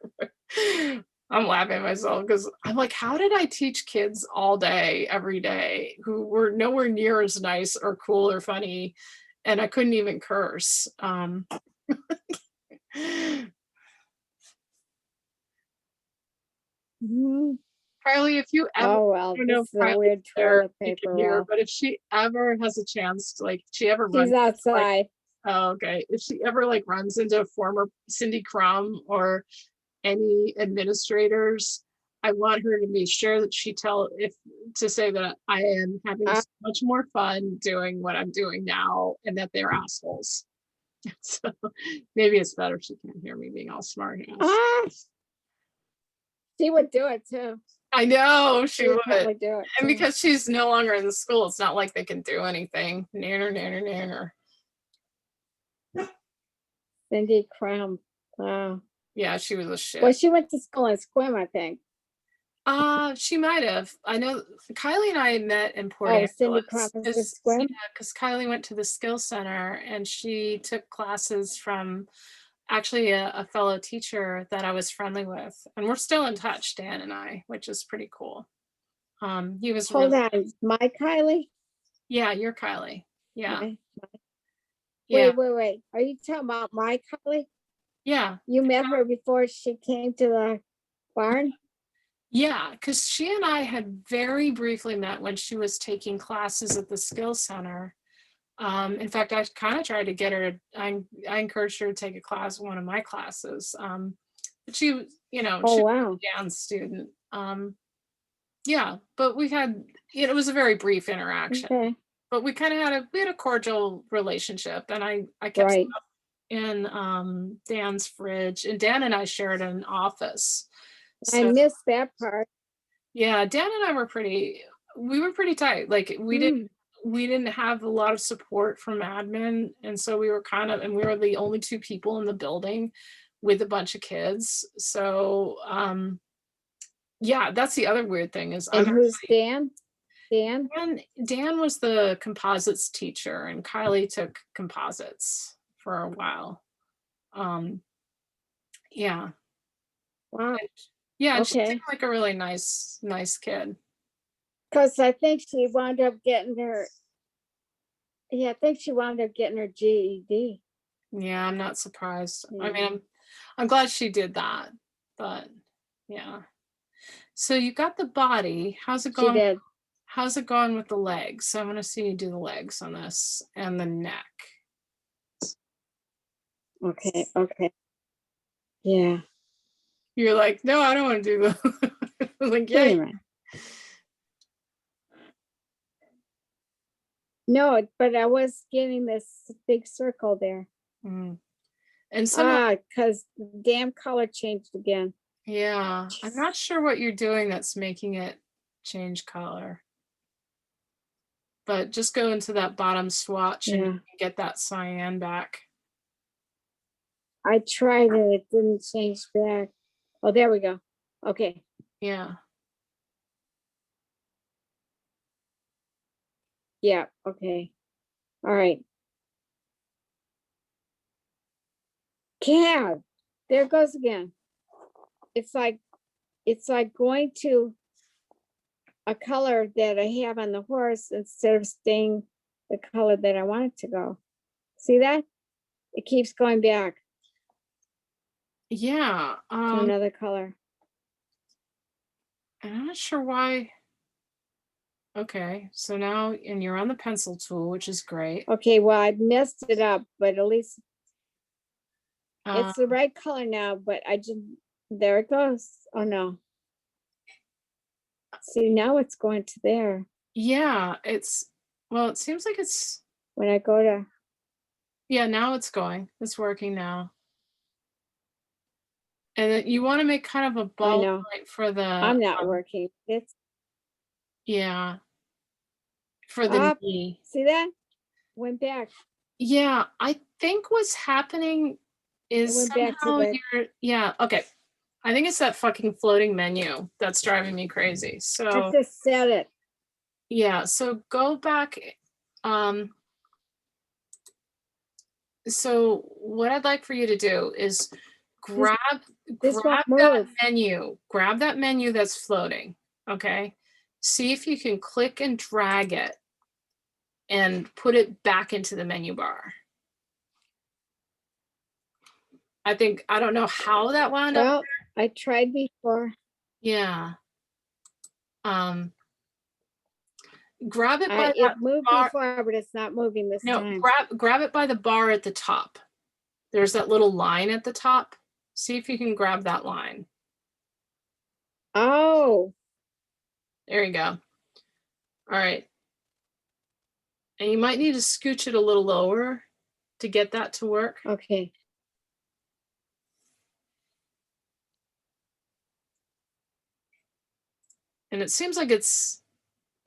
I'm laughing at myself because I'm like, how did I teach kids all day, every day, who were nowhere near as nice or cool or funny, and I couldn't even curse. Mhm. Carly, if you ever, Oh well, I don't know this if is a Carly's weird there, toilet you paper can hear, roll. but if she ever has a chance to, like, she ever She's runs, like, outside. oh, okay, if she ever like runs into former Cindy Crum or any administrators, I want her to be sure that to say that I am having Ah. so much more fun doing what I'm doing now and that they're assholes. So maybe it's better she can't hear me being all smart ass. Ah, she would do it too. I know She she would would. probably do it. And Too. because she's no longer in the school, it's not like they can do anything. Nanner, nanner, nanner. Cindy Crum. Wow. Yeah, she was a shit. Well, she went to school in Squim, I think. She might have. I know Kylie and I met in Port Oh, Cindy Angeles. Crum is with Squim. Yeah, because Kylie went to the Skill Center and she took classes from actually a fellow teacher that I was friendly with, and we're still in touch, Dan and I, which is pretty cool. He was Hold really, on, my Kylie. yeah, you're Kylie. Yeah, yeah, Wait. Are you talking about my Kylie? yeah. You met her before she came to the barn? Yeah, because she and I had very briefly met when she was taking classes at the Skill Center. In fact, I kind of tried to get her. I encouraged her to take a class, one of my classes. But she, she Oh was wow. a dance student. Yeah, but it was a very brief interaction. Okay. But we kind of had a cordial relationship, and I kept Right. stuff in Dan's fridge, and Dan and I shared an office. I So missed that part. yeah, Dan and I were pretty tight. Like we didn't have a lot of support from admin, and so we were and we were the only two people in the building with a bunch of kids. So Yeah, that's the other weird thing is And who's Dan? Dan? Dan was the composites teacher and Kylie took composites for a while. Yeah. Wow. Yeah, and she Okay. seemed like a really nice kid. Because I think she wound up getting her, yeah, I think she wound up getting her GED. Yeah, I'm not surprised. I Yeah. mean, I'm glad she did that, but yeah. So you got the body. How's it She going? did. How's it going with the legs? So I'm gonna see you do the legs on this and the neck. Okay. Okay. Yeah. You're like, no, I don't want to do that. I was like, yeah. Wait a minute. No, but I was getting this big circle there. Mm. And some, Because damn color changed again. yeah, I'm not sure what you're doing that's making it change color. But just go into that bottom swatch and you Yeah. can get that cyan back. I tried and it didn't change back. Oh, there we go. Okay. Yeah. Yeah. Okay. All right. Cab. There it goes again. It's like going to a color that I have on the horse instead of staying the color that I want it to go. See that? It keeps going back Yeah. to another color. I'm not sure why. Okay, so now, and you're on the pencil tool, which is great. Okay, well, I messed it up, but at least Um, it's the right color now, but I just, there it goes. Oh no. See, now it's going to there. yeah, well, it seems like it's, When I go to, yeah, now it's going. It's working now. And then you want to make kind of a I ball know, point for the, I'm not working. It's yeah, for the up. knee. See that? Went back. Yeah, I think what's happening It is went back to somehow the, yeah, okay. I think it's that fucking floating menu that's driving me crazy. I So, just said it. yeah, so go back. So what I'd like for you to do is grab This grab won't that move. menu, grab that menu that's floating, okay? See if you can click and drag it and put it back into the menu bar. I don't know how that wound up. Well, I tried before. Yeah. Grab it by It that moved bar. before, but it's not moving this No, time. grab it by the bar at the top. There's that little line at the top. See if you can grab that line. Oh, There you go. All right. And you might need to scooch it a little lower to get that to work. okay. And it seems like it's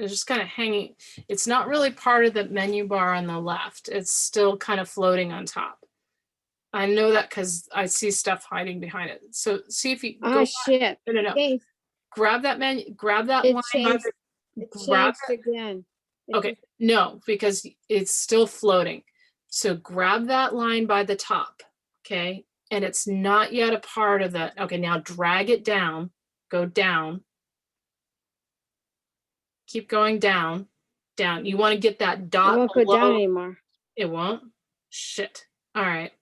just kind of hanging. It's not really part of the menu bar on the left. It's still kind of floating on top. I know that because I see stuff hiding behind it. So see if you Oh, shit. No. Changed. Grab that menu, grab that It line changed. It grab changed again. It Okay, just- no, because it's still floating. So grab that line by the top, okay? And it's not yet a part of the, okay, now drag it down, go down. Keep going down, down. You want to get that It dot won't go down below. anymore. It won't? Shit. All right.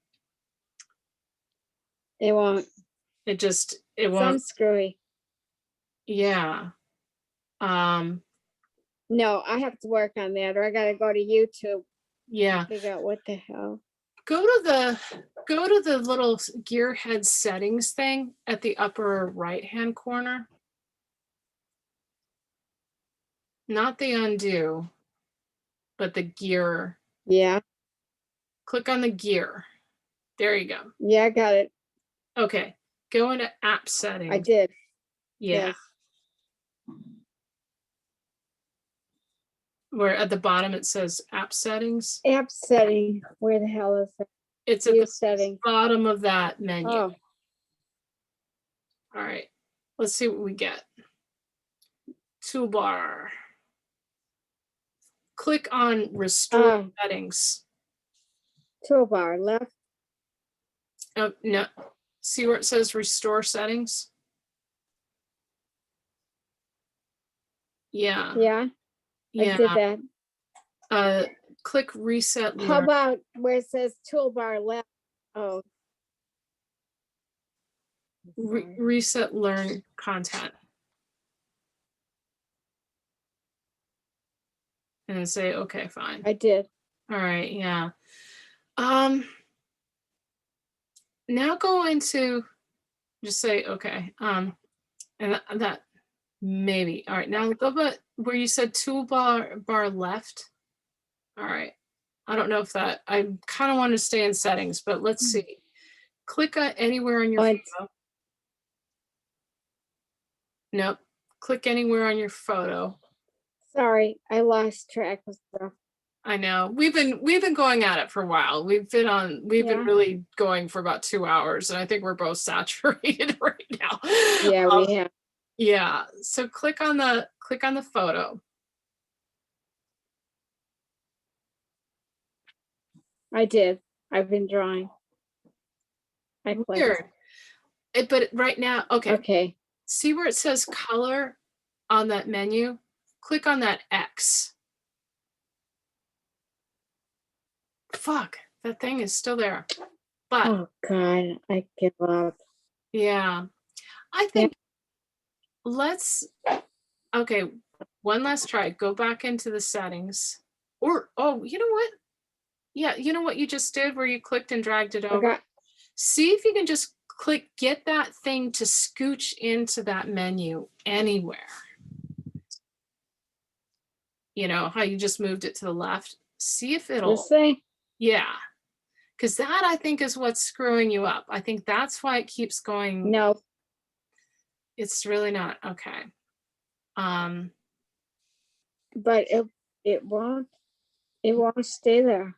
It won't. It Some won't. screwy. Yeah. No, I have to work on that, or I gotta go to YouTube. Yeah. Figure out what the hell. Go to the little gear head settings thing at the upper right hand corner. Not the undo, but the gear. Yeah. Click on the gear. There you go. Yeah, I got it. Okay. Go into app settings. I did. Yeah. Yes. Where at the bottom it says app settings. App setting. Where the hell is it? It's at View the setting. bottom of that menu. Oh, All right. Let's see what we get. Toolbar. Click on restore settings. Toolbar left. Oh, no. See where it says restore settings? Yeah. Yeah, I did that. Click reset. How about where it says toolbar left? Oh. Reset learn content. And then say, okay, fine. I did. All right, yeah. Now go into, just say, okay. And that maybe. All right, now go but where you said toolbar left. All right. I don't know if that, I kind of want to stay in settings, but let's see. Click anywhere on your photo. Nope. Click anywhere on your photo. Sorry, I lost track of stuff. I know. We've been going at it for a while. We've been really going for about 2 hours, and I think we're both saturated right now. Yeah, we have. Yeah. So click on the photo. I did. I've been drawing. I clicked. Weird. But right now, okay. Okay. See where it says color on that menu? Click on that X. Fuck, that thing is still there. But oh God, I give up. Yeah. I think okay, one last try. Go back into the settings. Or you know what? Yeah, you know what you just did where you clicked and dragged it over? Okay. See if you can just get that thing to scooch into that menu anywhere. You know, how you just moved it to the left. See if it'll. This thing? Yeah. Because that, I think, is what's screwing you up. I think that's why it keeps going. No. It's really not. Okay. But it won't stay there.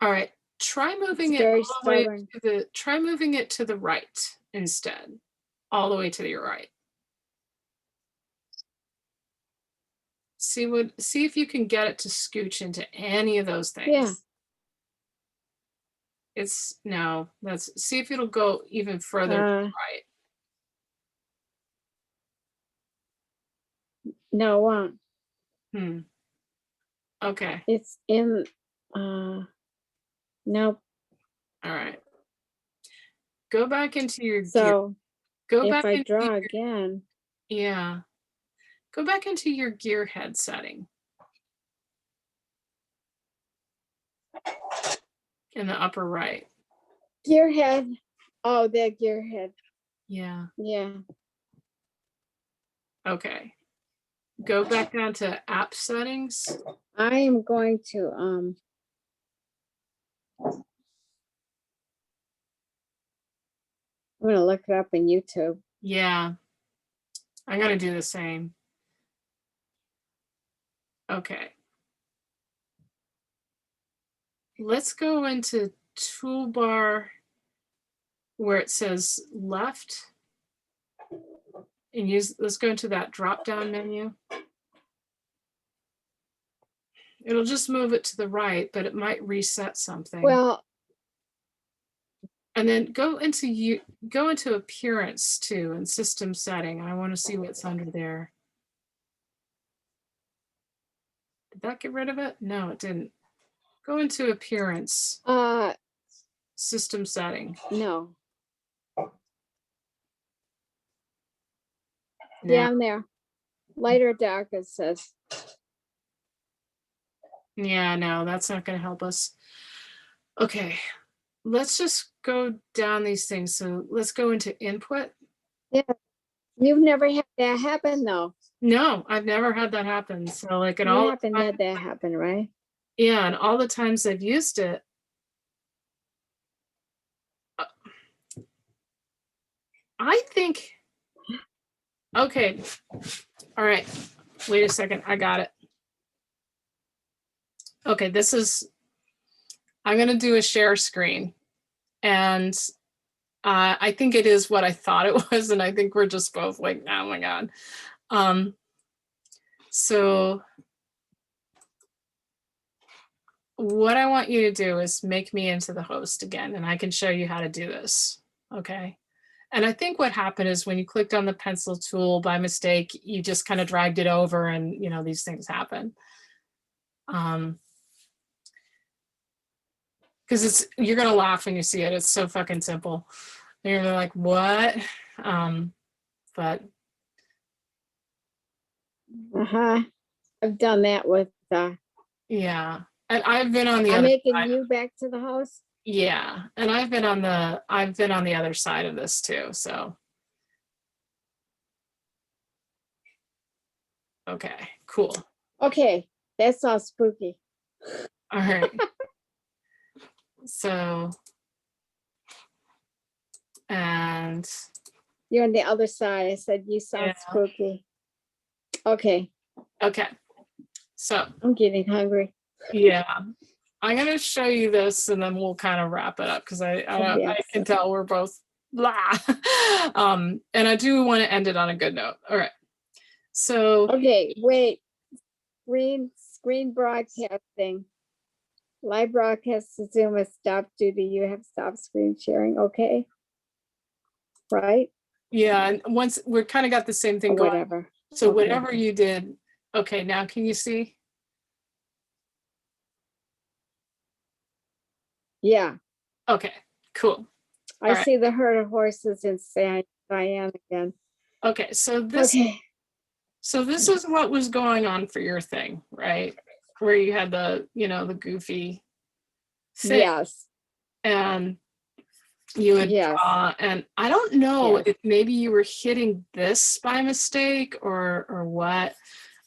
All right. Try moving it all the way to try moving it to the right instead. All the way to your right. See if you can get it to scooch into any of those things. Yeah. See if it'll go even further to the right. No, it won't. Okay. It's in nope. All right. Go back into your so gear. if I draw again. Yeah. Go back into your gear head setting. In the upper right. Gear head. Oh, the gear head. Yeah. Yeah. Okay. Go back down to app settings. I am going to I'm going to look it up in YouTube. Yeah. I'm going to do the same. Okay. Let's go into toolbar where it says left and let's go into that drop down menu. It'll just move it to the right, but it might reset something. Well, and then go into appearance too and system setting. I want to see what's under there. Did that get rid of it? No, it didn't. Go into appearance. System setting. No. Yeah, I'm there. Light or dark, it says. Yeah, no, that's not going to help us. Okay, let's just go down these things. So let's go into input. Yeah, you've never had that happen though. No, I've never had that happen. So like you haven't had that happen, right? Yeah, and all the times I've used it, I think, okay, all right, wait a second, I got it. Okay, I'm gonna do a share screen, and I think it is what I thought it was, and I think we're just both like, oh my God. So what I want you to do is make me into the host again, and I can show you how to do this. Okay. And I think what happened is when you clicked on the pencil tool by mistake, you just kind of dragged it over, and you know, these things happen. Because you're gonna laugh when you see it. It's so fucking simple. And you're gonna be like, what? But I've done that with, yeah. And I've been on the I'm other making side. you back to the house. Yeah. And I've been on the other side of this too. So okay, cool. Okay, that's all spooky. All right. So, and You're on the other side. I said you sound yeah. spooky. Okay, Okay. So I'm getting hungry. yeah, I'm gonna show you this, and then we'll kind of wrap it up because I Yes. can tell we're both blah. And I do want to end it on a good note. All right. So Okay, wait. Screen broadcasting. Live broadcast to Zoom has stopped due to you have stopped screen sharing. Okay. Right? yeah, and once we're kind of got the same thing Or going. whatever. So Okay. whatever you did, okay, now can you see? Yeah. Okay, cool. I All right. see the herd of horses in Cyan again. Okay, so Okay. this is what was going on for your thing, right? Where you had the, you know, the goofy thing. Yes. And you would Yes. draw, and I don't know Yes. if maybe you were hitting this by mistake or what,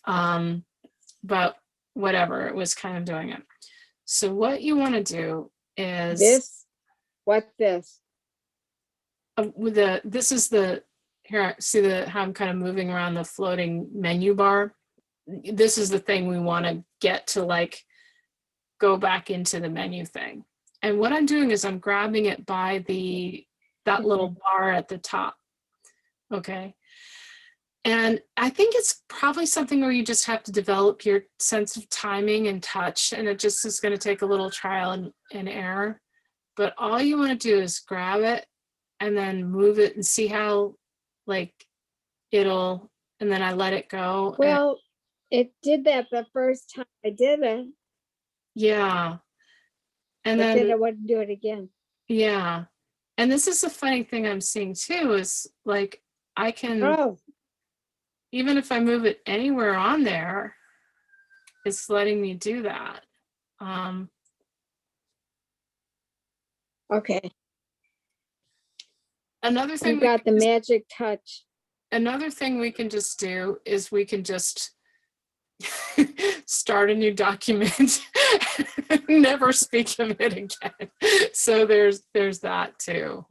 but whatever, it was kind of doing it. So what you want to do is This? What this? with this is the, here, see how I'm kind of moving around the floating menu bar. This is the thing we want to get to, like, go back into the menu thing. And what I'm doing is I'm grabbing it by that little bar at the top. Okay. And I think it's probably something where you just have to develop your sense of timing and touch. And it just is going to take a little trial and error. But all you want to do is grab it and then move it and see how, like, and then I let it go. Well, it did that the first time I did it. Yeah. And but then then I wouldn't do it again. yeah. And this is the funny thing I'm seeing too, is like I can, Oh, even if I move it anywhere on there, it's letting me do that. okay. Another You thing got the magic touch. another thing we can just do is we can just start a new document, never speak of it again. So there's that too.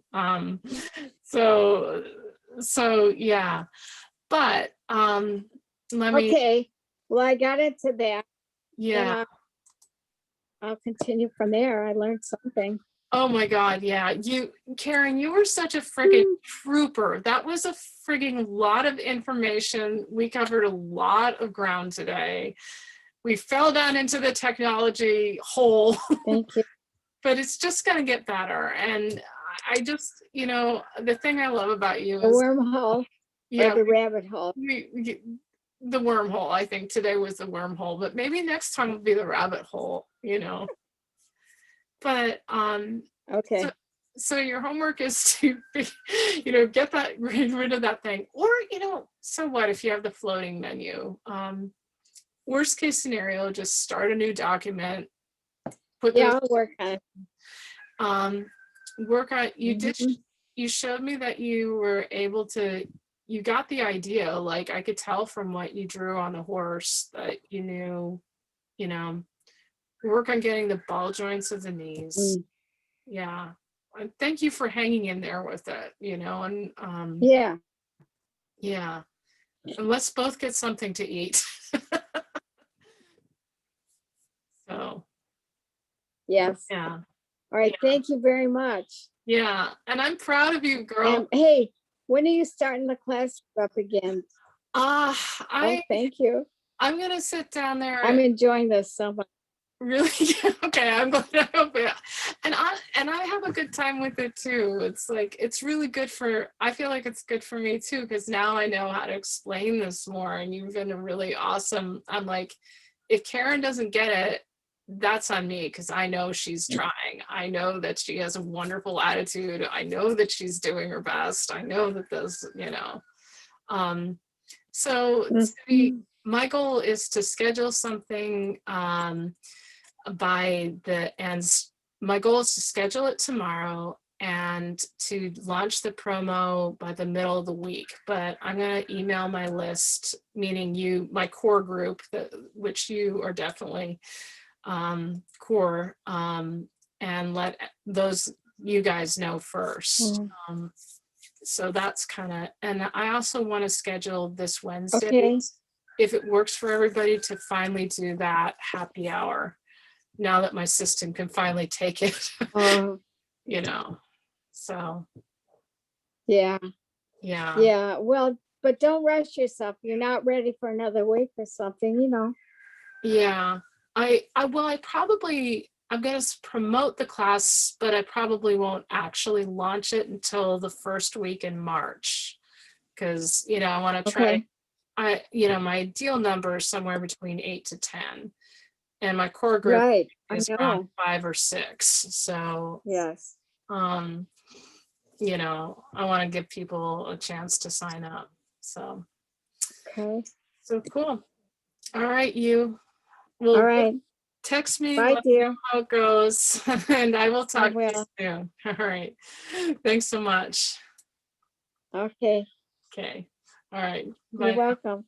So yeah, but let me, Okay. Well, I got into that. yeah. And I'll continue from there. I learned something. Oh my God, yeah. Karen, you were such a friggin' trooper. That was a friggin' lot of information. We covered a lot of ground today. We fell down into the technology hole. Thank you. But it's just gonna get better. And I just, you know, the thing I love about you The is, wormhole yeah, or the rabbit hole. the wormhole. I think today was the wormhole, but maybe next time will be the rabbit hole, you know. But Okay. so your homework is to you know, get rid of that thing. Or, you know, so what if you have the floating menu? Worst case scenario, just start a new document, put Yeah, those, I'll work on it. work on, Mhm. you showed me that you were able to, you got the idea, like I could tell from what you drew on the horse that you knew, you know, work on getting the ball joints of the knees. Mm. Yeah. And thank you for hanging in there with it, you know, and Yeah. yeah. And let's both get something to eat. So Yes. yeah. All right. Yeah. Thank you very much. Yeah, and I'm proud of you, girl. Hey, when are you starting the class up again? Uh, Oh, I thank you. I'm gonna sit down I'm there. enjoying this so much. Really? Okay, I'm glad I hope it. And I have a good time with it too. It's like it's really good for I feel like it's good for me too, because now I know how to explain this more and you've been really awesome. I'm like, if Karen doesn't get it, that's on me because I know she's trying. I know that she has a wonderful attitude. I know that she's doing her best. I know that this, you know. So Mhm. my goal is to schedule something by the ends. My goal is to schedule it tomorrow and to launch the promo by the middle of the week. But I'm going to email my list, meaning you, my core group, which you are definitely core, and let those you guys know first. Mm. So that's kind of, and I also want to schedule this Wednesday, Okay, if it works for everybody, to finally do that happy hour now that my system can finally take it, uh, you know. So yeah, yeah, yeah, well, but don't rush yourself. You're not ready for another week or something, you know. yeah. I probably I'm gonna promote the class, but I probably won't actually launch it until the first week in March, because I want to try. Okay, My ideal number is somewhere between 8 to 10, and my core group right, I is around know, 5 or 6. So yes. um I want to give people a chance to sign up. So Okay, cool. All right, you. all Well, right, text me, bye, let me know dear. how it goes, and I will I talk to you will. soon. All right. Thanks so much. Okay, Okay. All right. you're Bye. welcome.